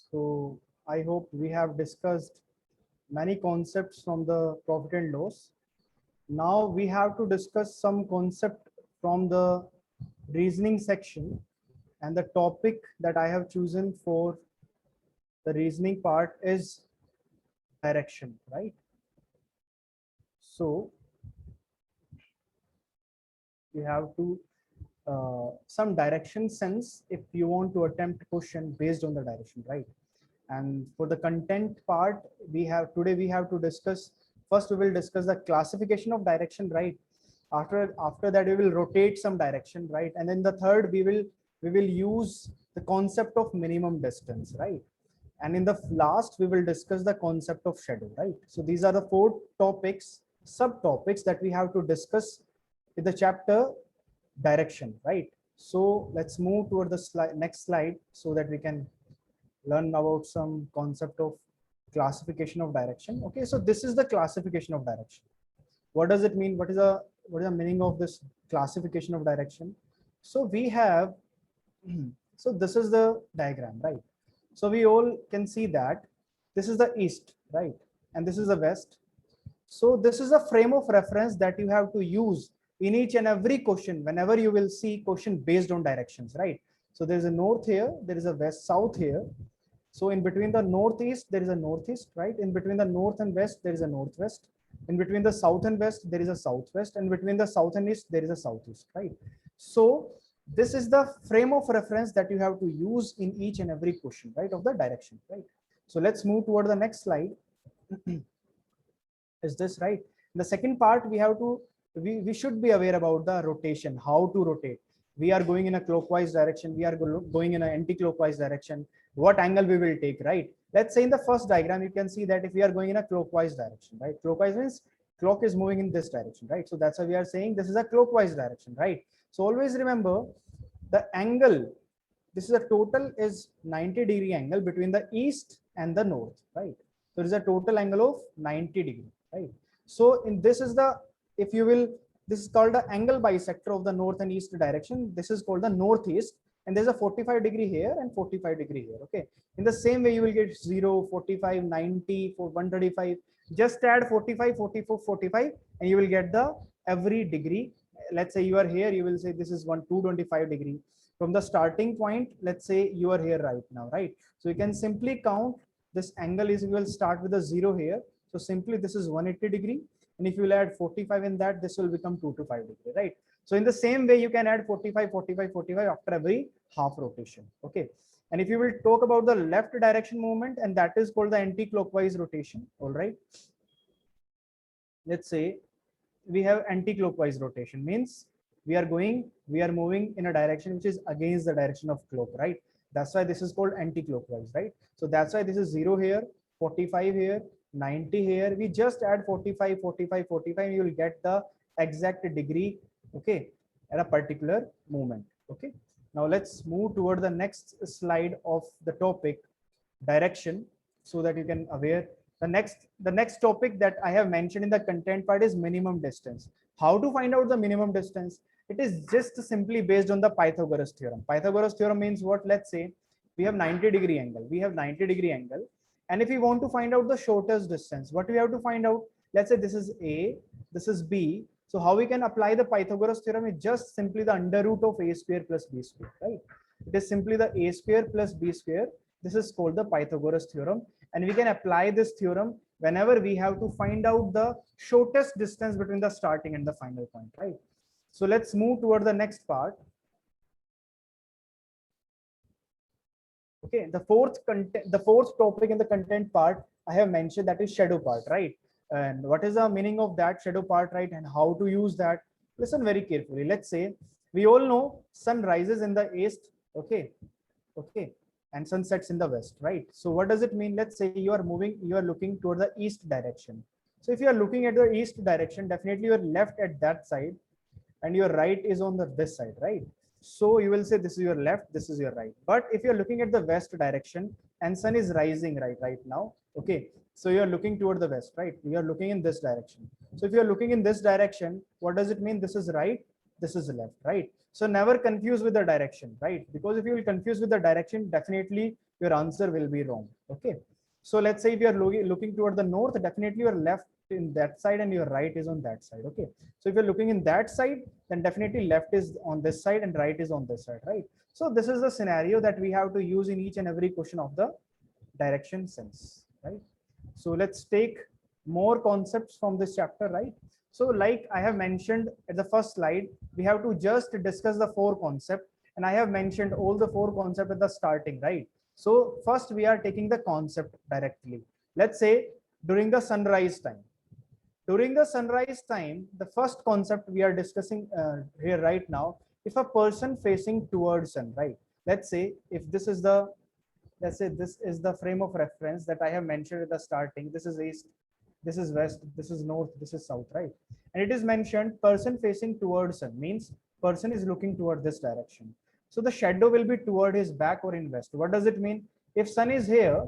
So I hope we have discussed many concepts from the profit and loss. Now we have to discuss some concept from the reasoning section, and the topic that I have chosen for the reasoning part is direction, right? So you have to some direction sense if you want to attempt question based on the direction, right? And for the content part, we have to discuss, first we will discuss the classification of direction, right? After that we will rotate some direction, right? And then the third, we will use the concept of minimum distance, right? And in the last we will discuss the concept of shadow, right? So these are the four topics, subtopics that we have to discuss in the chapter direction, right? So let's move toward the next slide so that we can learn about some concept of classification of direction. Okay, so this is the classification of direction. What does it mean? What is the meaning of this classification of direction? So we have so this is the diagram, right? So we all can see that this is the east, right? And this is the west. So this is a frame of reference that you have to use in each and every question whenever you will see question based on directions, right? So there is a north here, there is a west south here. So in between the northeast, there is a northeast, right? In between the north and west, there is a northwest. In between the south and west, there is a southwest. And between the south and east, there is a southeast, right? So this is the frame of reference that you have to use in each and every question, right, of the direction, right? So let's move toward the next slide. Is this right? In the second part, we should be aware about the rotation, how to rotate. We are going in a clockwise direction, we are going in an anti-clockwise direction, what angle we will take, right? Let's say in the first diagram, you can see that if we are going in a clockwise direction, right? Clockwise means clock is moving in this direction, right? So that's why we are saying this is a clockwise direction, right? So always remember the angle, this is a total is 90-degree angle between the east and the north, right? So it is a total angle of 90 degree, right? So in this is the, if you will, this is called the angle bisector of the north and east direction. This is called the northeast, and there's a 45-degree here and 45-degree here. Okay. In the same way, you will get 0, 45, 90, 135. Just add 45, 44, 45, and you will get the every degree. Let's say you are here, you will say this is 225 degree. From the starting point, let's say you are here right now, right? So you can simply count this angle is, you will start with a 0 here. So simply this is 180 degree. And if you will add 45 in that, this will become 225 degree, right? So in the same way, you can add 45, 45, 45 after every half rotation. Okay. And if you will talk about the left direction movement, and that is called the anti-clockwise rotation. All right. Let's say we have anti-clockwise rotation, means we are moving in a direction which is against the direction of clock, right? That's why this is called anti-clockwise, right? So that's why this is 0 here, 45 here, 90 here. We just add 45, 45, 45, you will get the exact degree, okay, at a particular moment. Okay. Now let's move toward the next slide of the topic, direction, so that you can aware. The next topic that I have mentioned in the content part is minimum distance. How to find out the minimum distance? It is just simply based on the Pythagoras theorem. Pythagoras theorem means what? Let's say we have 90-degree angle. We have 90-degree angle. And if we want to find out the shortest distance, what we have to find out? Let's say this is A, this is B. So how we can apply the Pythagoras theorem is just simply the under root of A square plus B square, right? It is simply the A square plus B square. This is called the Pythagoras theorem. And we can apply this theorem whenever we have to find out the shortest distance between the starting and the final point, right? So let's move toward the next part. Okay, the fourth topic in the content part I have mentioned, that is shadow part, right? And what is the meaning of that shadow part, right? And how to use that? Listen very carefully. Let's say we all know sun rises in the east, okay, and sun sets in the west, right? So what does it mean? Let's say you are looking toward the east direction. So if you are looking at the east direction, definitely you are left at that side, and your right is on this side, right? So you will say this is your left, this is your right. But if you're looking at the west direction and sun is rising right now, okay, so you're looking toward the west, right? You are looking in this direction. So if you're looking in this direction, what does it mean? This is right, this is left, right? So never confuse with the direction, right? Because if you will confuse with the direction, definitely your answer will be wrong. Okay. So let's say if you are looking toward the north, definitely your left in that side and your right is on that side. Okay. So if you're looking in that side, then definitely left is on this side and right is on this side, right? So this is the scenario that we have to use in each and every question of the direction sense, right? So let's take more concepts from this chapter, right? So like I have mentioned at the first slide, we have to just discuss the four concepts, and I have mentioned all the four concepts at the starting, right? So first we are taking the concept directly. Let's say during the sunrise time. During the sunrise time, the first concept we are discussing here right now, if a person facing towards sun, right? Let's say if this is the, let's say this is the frame of reference that I have mentioned at the starting. This is east, this is west, this is north, this is south, right? And it is mentioned person facing towards sun means person is looking toward this direction. So the shadow will be toward his back or in west. What does it mean? If sun is here,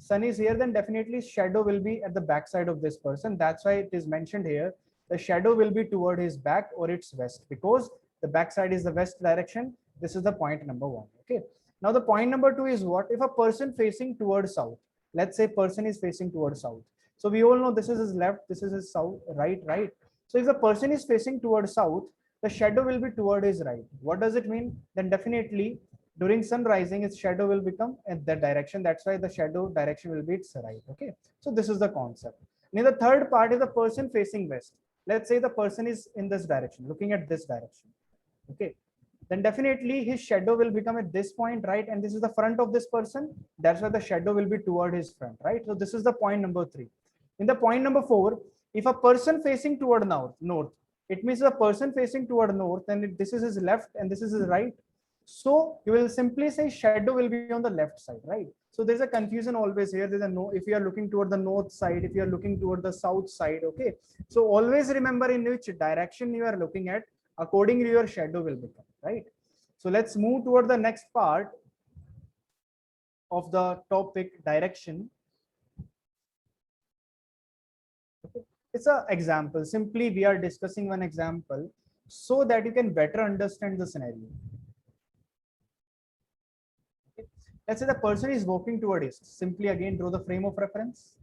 then definitely shadow will be at the back side of this person. That's why it is mentioned here. The shadow will be toward his back or its west, because the back side is the west direction. This is the point number one. Okay. Now the point number two is what? If a person facing towards south, let's say person is facing towards south. So we all know this is his left, this is his south, right, right. So if the person is facing towards south, the shadow will be toward his right. What does it mean? Then definitely during sun rising, its shadow will become in that direction. That's why the shadow direction will be its right. Okay. So this is the concept. Now the third part is the person facing west. Let's say the person is in this direction, looking at this direction. Okay. Then definitely his shadow will become at this point, right? And this is the front of this person. That's why the shadow will be toward his front, right? So this is the point number three. In the point number four, if a person facing toward north, it means the person facing toward north, and this is his left and this is his right. So you will simply say shadow will be on the left side, right? So there's a confusion always here. There's a no, if you are looking toward the north side, if you are looking toward the south side, okay. So always remember in which direction you are looking at, accordingly your shadow will become, right? So let's move toward the next part of the topic, direction. Okay. It's an example. Simply we are discussing one example so that you can better understand the scenario. Okay. Let's say the person is walking toward east. Simply again draw the frame of reference.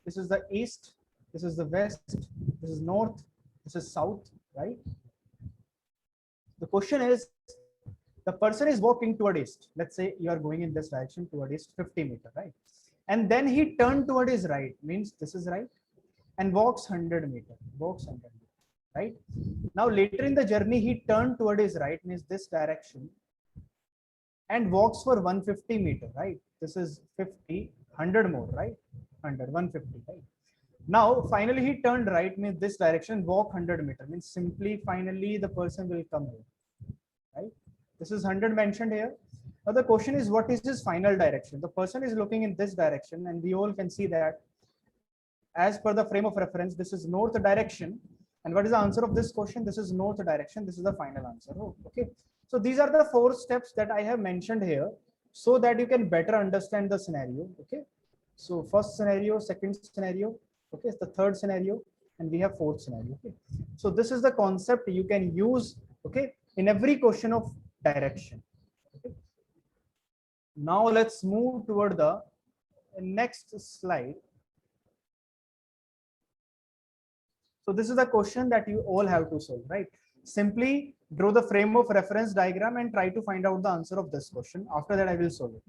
This is the east, this is the west, this is north, this is south, right? The question is, the person is walking toward east. Let's say you are going in this direction toward east 50 meters, right? And then he turned toward his right, means this is right, and walks 100 meters, right? Now later in the journey, he turned toward his right, means this direction, and walks for 150 meters, right? This is 50, 100 more, right? 100, 150, right? Now finally he turned right, means this direction, walk 100 meters, means simply finally the person will come here, right? This is 100 mentioned here. Now the question is, what is his final direction? The person is looking in this direction, and we all can see that as per the frame of reference, this is north direction. And what is the answer of this question? This is north direction. This is the final answer. Oh, okay. So these are the four steps that I have mentioned here so that you can better understand the scenario. Okay. So first scenario, second scenario, okay, the third scenario, and we have fourth scenario. Okay. So this is the concept you can use, okay, in every question of direction. Okay. Now let's move toward the next slide. So this is the question that you all have to solve, right? Simply draw the frame of reference diagram and try to find out the answer of this question. After that, I will solve it.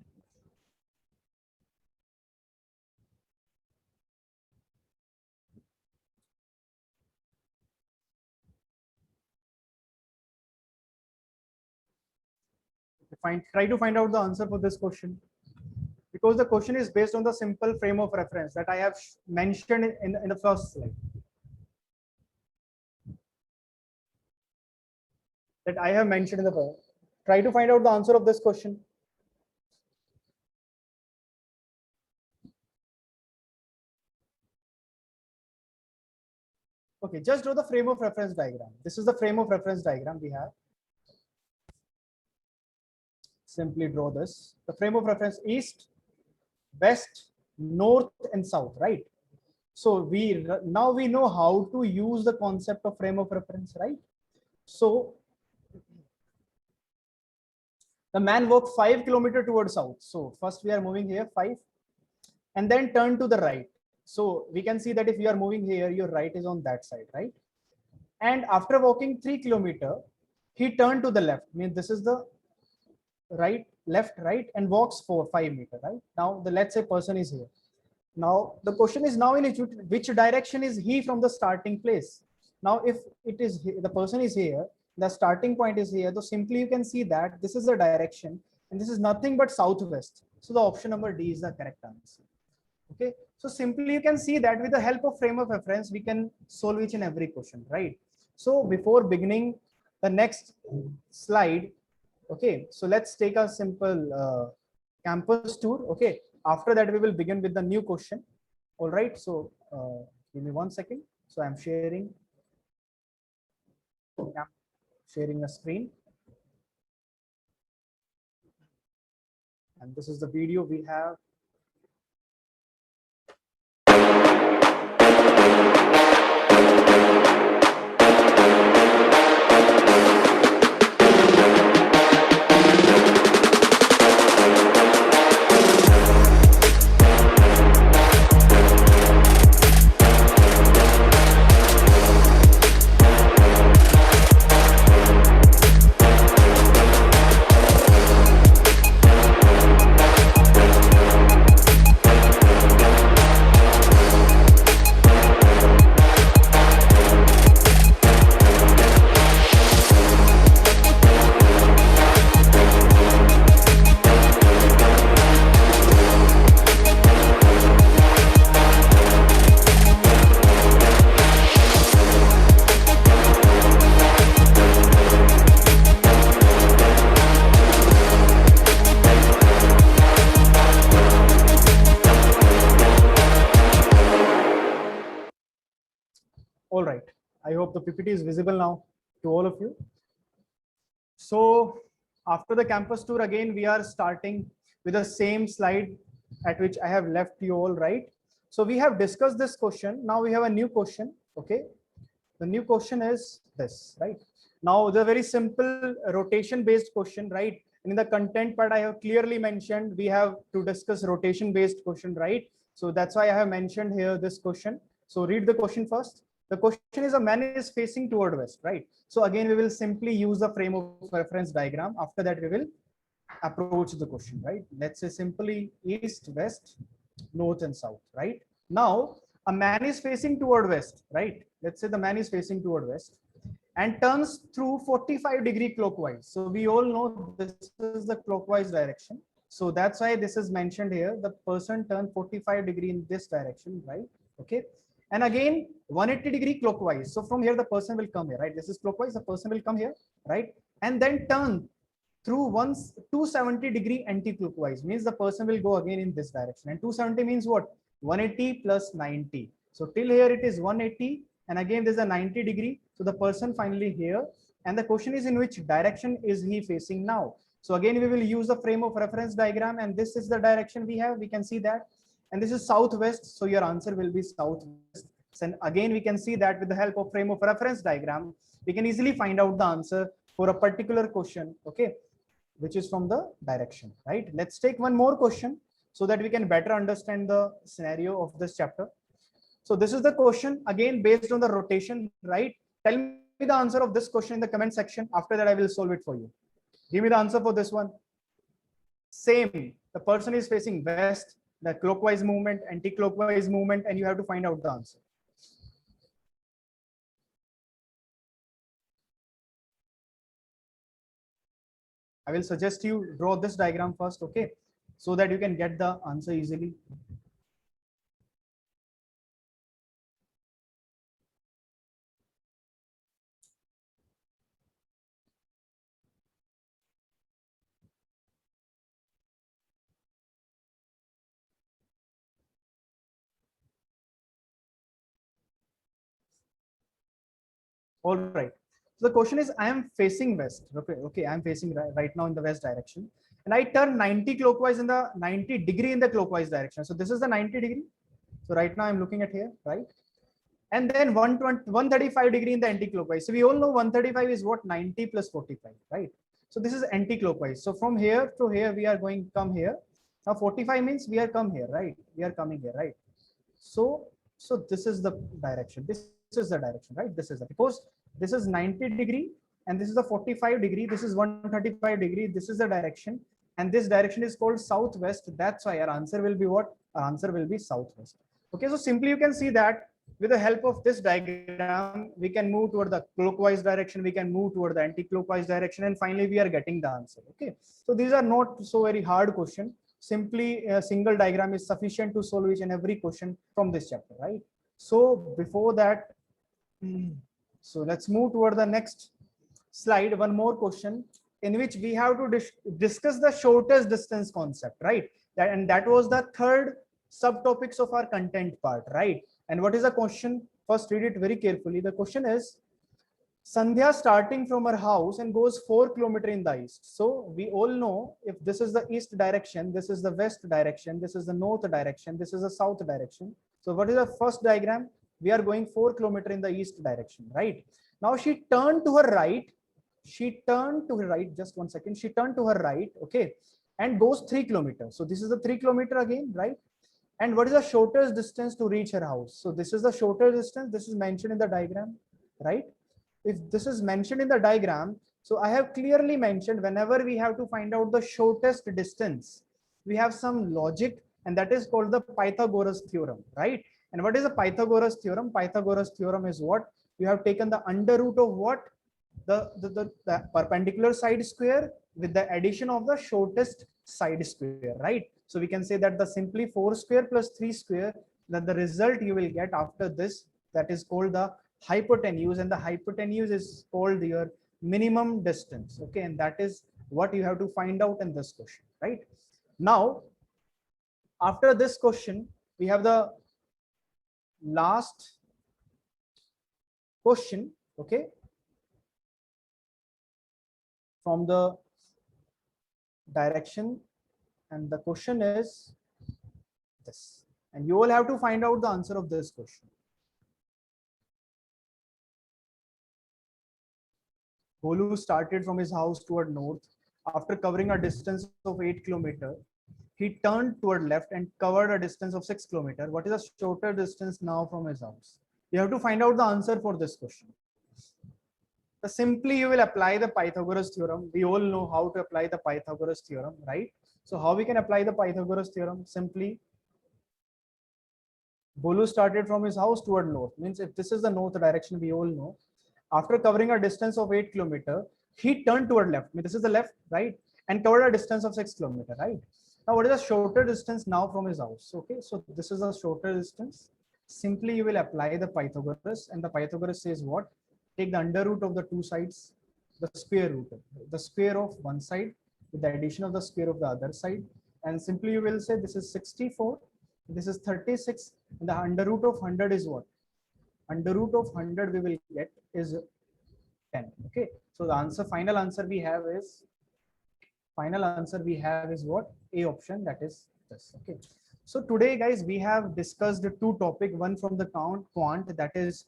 Try to find out the answer for this question, because the question is based on the simple frame of reference that I have mentioned in the first slide. That I have mentioned in the first. Try to find out the answer of this question. Okay, just draw the frame of reference diagram. This is the frame of reference diagram we have. Simply draw this. The frame of reference east, west, north, and south, right? So now we know how to use the concept of frame of reference, right? So the man walked 5 kilometers towards south. So first we are moving here 5 and then turn to the right. So we can see that if you are moving here, your right is on that side, right? And after walking 3 kilometers, he turned to the left. Means this is the right, left, right, and walks for 5 meters, right? Now the let's say person is here. Now the question is now in which direction is he from the starting place? Now if it is the person is here, the starting point is here, so simply you can see that this is the direction and this is nothing but southwest. So the option number D is the correct answer. Okay, so simply you can see that with the help of frame of reference we can solve each and every question, right? So before beginning the next slide, okay, so let's take a simple campus tour. Okay, after that we will begin with the new question. All right, so give me 1 second. So I'm sharing a screen, and this is the video we have. All right, I hope the PPT is visible now to all of you. So after the campus tour, again, we are starting with the same slide at which I have left you all, right? So we have discussed this question. Now we have a new question, okay? The new question is this, right? Now the very simple rotation based question, right? And in the content part, I have clearly mentioned we have to discuss rotation based question, right? So that's why I have mentioned here this question. So read the question first. The question is a man is facing toward west, right? So again, we will simply use the frame of reference diagram. After that, we will approach the question, right? Let's say simply east, west, north and south, right? Now, a man is facing toward west, right? Let's say the man is facing toward west and turns through 45-degree clockwise. So we all know this is the clockwise direction. So that's why this is mentioned here. The person turned 45-degree in this direction, right? Okay. And again, 180-degree clockwise. So from here, the person will come here, right? This is clockwise. The person will come here, right? And then turn through 270-degree anti-clockwise. Means the person will go again in this direction. And 270 means what? 180 plus 90. So till here it is 180. And again, there's a 90-degree. So the person finally here. And the question is in which direction is he facing now? So again, we will use the frame of reference diagram. And this is the direction we have. We can see that. And this is southwest, so your answer will be southwest. And again, we can see that with the help of frame of reference diagram, we can easily find out the answer for a particular question, okay, which is from the direction, right? Let's take one more question so that we can better understand the scenario of this chapter. So this is the question, again, based on the rotation, right? Tell me the answer of this question in the comment section. After that, I will solve it for you. Give me the answer for this one. Same, the person is facing west, the clockwise movement, anti-clockwise movement, and you have to find out the answer. I will suggest you draw this diagram first, okay, so that you can get the answer easily. All right. So the question is, I am facing west. Okay, I am facing right now in the west direction, and I turn 90 clockwise in the 90-degree in the clockwise direction. So this is the 90-degree. So right now I'm looking at here, right? and then 135 degree in the anti-clockwise. So we all know 135 is what? 90 plus 45, right? So this is anti-clockwise. So from here to here, we are going come here. Now 45 means we are come here, right? We are coming here, right? So this is the direction. This is the direction, right? This is the, because this is 90 degree and this is the 45 degree. This is 135 degree. This is the direction, and this direction is called southwest. That's why our answer will be what? Our answer will be southwest. Okay, so simply you can see that with the help of this diagram, we can move toward the clockwise direction, we can move toward the anti-clockwise direction, and finally we are getting the answer. Okay, so these are not so very hard question. Simply a single diagram is sufficient to solve each and every question from this chapter, right? So before that, so let's move toward the next slide. One more question in which we have to discuss the shortest distance concept, right? And that was the third subtopics of our content part, right? And what is the question? First, read it very carefully. The question is, Sandhya starting from her house and goes 4 kilometers in the east. So we all know if this is the east direction, this is the west direction, this is the north direction, this is the south direction. So what is the first diagram? We are going 4 kilometers in the east direction, right? Now she turned to her right. She turned to her right. Just one second. She turned to her right. Okay. And goes 3 kilometers. So this is the 3 kilometer again, right? And what is the shortest distance to reach her house? So this is the shortest distance. This is mentioned in the diagram, right? If this is mentioned in the diagram, so I have clearly mentioned whenever we have to find out the shortest distance, we have some logic, and that is called the Pythagoras theorem, right? And what is the Pythagoras theorem? Pythagoras theorem is what? You have taken the under root of what? The perpendicular side square with the addition of the shortest side square, right? So we can say that the simply 4 square plus 3 square, that the result you will get after this, that is called the hypotenuse, and the hypotenuse is called your minimum distance. Okay, and that is what you have to find out in this question, right? Now, after this question, we have the last question, okay, from the direction, and the question is this, and you will have to find out the answer of this question. Bolu started from his house toward north. After covering a distance of 8 kilometers, he turned toward left and covered a distance of 6 kilometers. What is the shorter distance now from his house? You have to find out the answer for this question. So simply you will apply the Pythagoras theorem. We all know how to apply the Pythagoras theorem, right? So how we can apply the Pythagoras theorem? Simply, Bolu started from his house toward north. Means if this is the north direction, we all know. After covering a distance of 8 kilometers, he turned toward left. I mean, this is the left, right? And covered a distance of 6 kilometers, right? Now, what is the shorter distance now from his house? Okay, so this is a shorter distance. Simply, you will apply the Pythagoras, and the Pythagoras says what? Take the under root of the two sides, the square root, the square of one side with the addition of the square of the other side. And simply, you will say this is 64, this is 36, and the under root of 100 is what? Under root of 100 we will get is 10. Okay, so the answer, final answer we have is what? A option, that is this. Okay, so today guys we have discussed the two topic, one from the quant, that is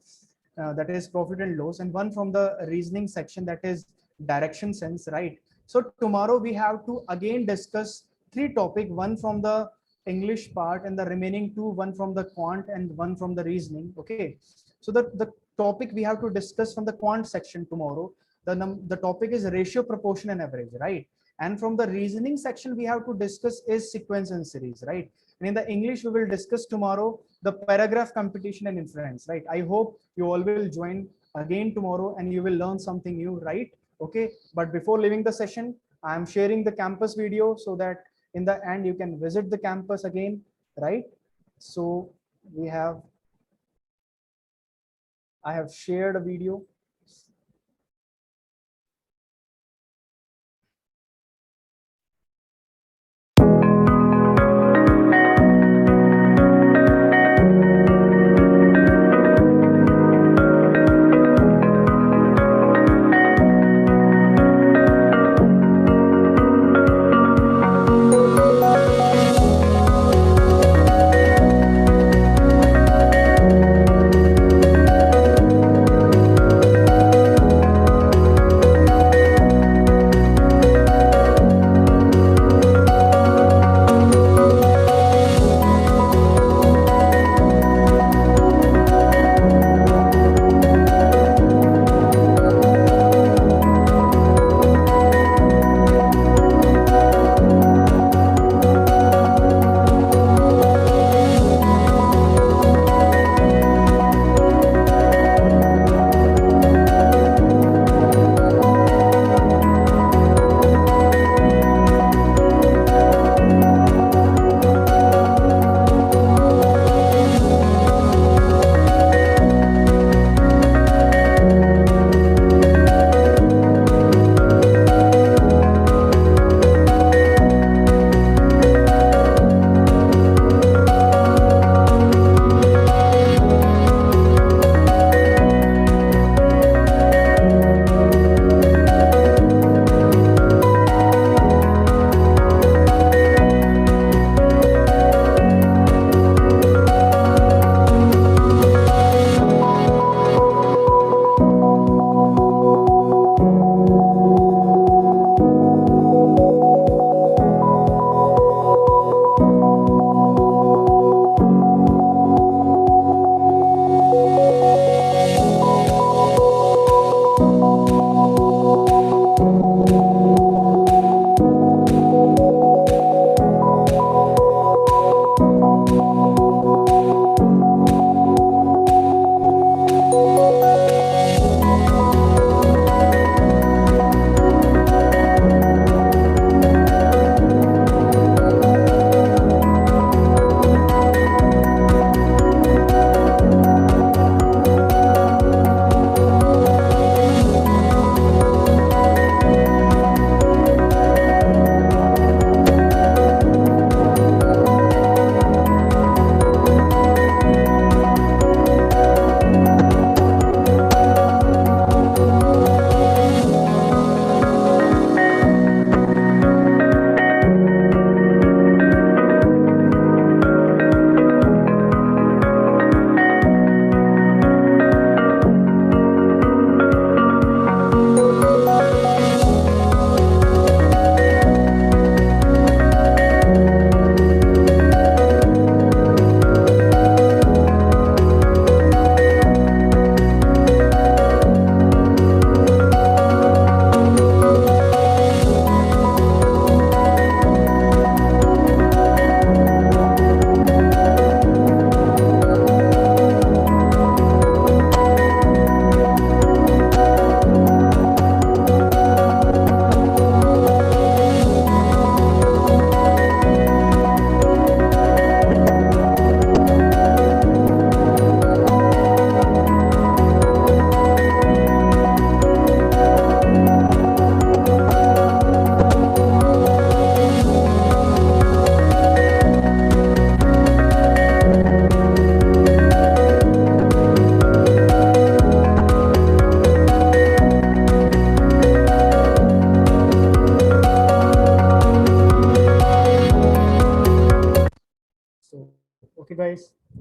profit and loss, and one from the reasoning section, that is direction sense, right? So tomorrow we have to again discuss three topic, one from the English part and the remaining two, one from the quant and one from the reasoning. Okay, so the topic we have to discuss from the quant section tomorrow, the topic is ratio, proportion and average, right? And from the reasoning section we have to discuss is sequence and series, right? And in the English we will discuss tomorrow the paragraph competition and inference, right? I hope you all will join again tomorrow and you will learn something new, right? Okay, but before leaving the session, I am sharing the campus video so that in the end you can visit the campus again, right? So I have shared a video.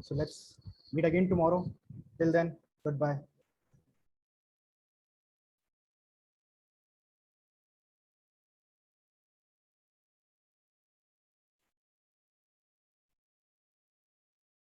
So let's meet again tomorrow. Till then, goodbye.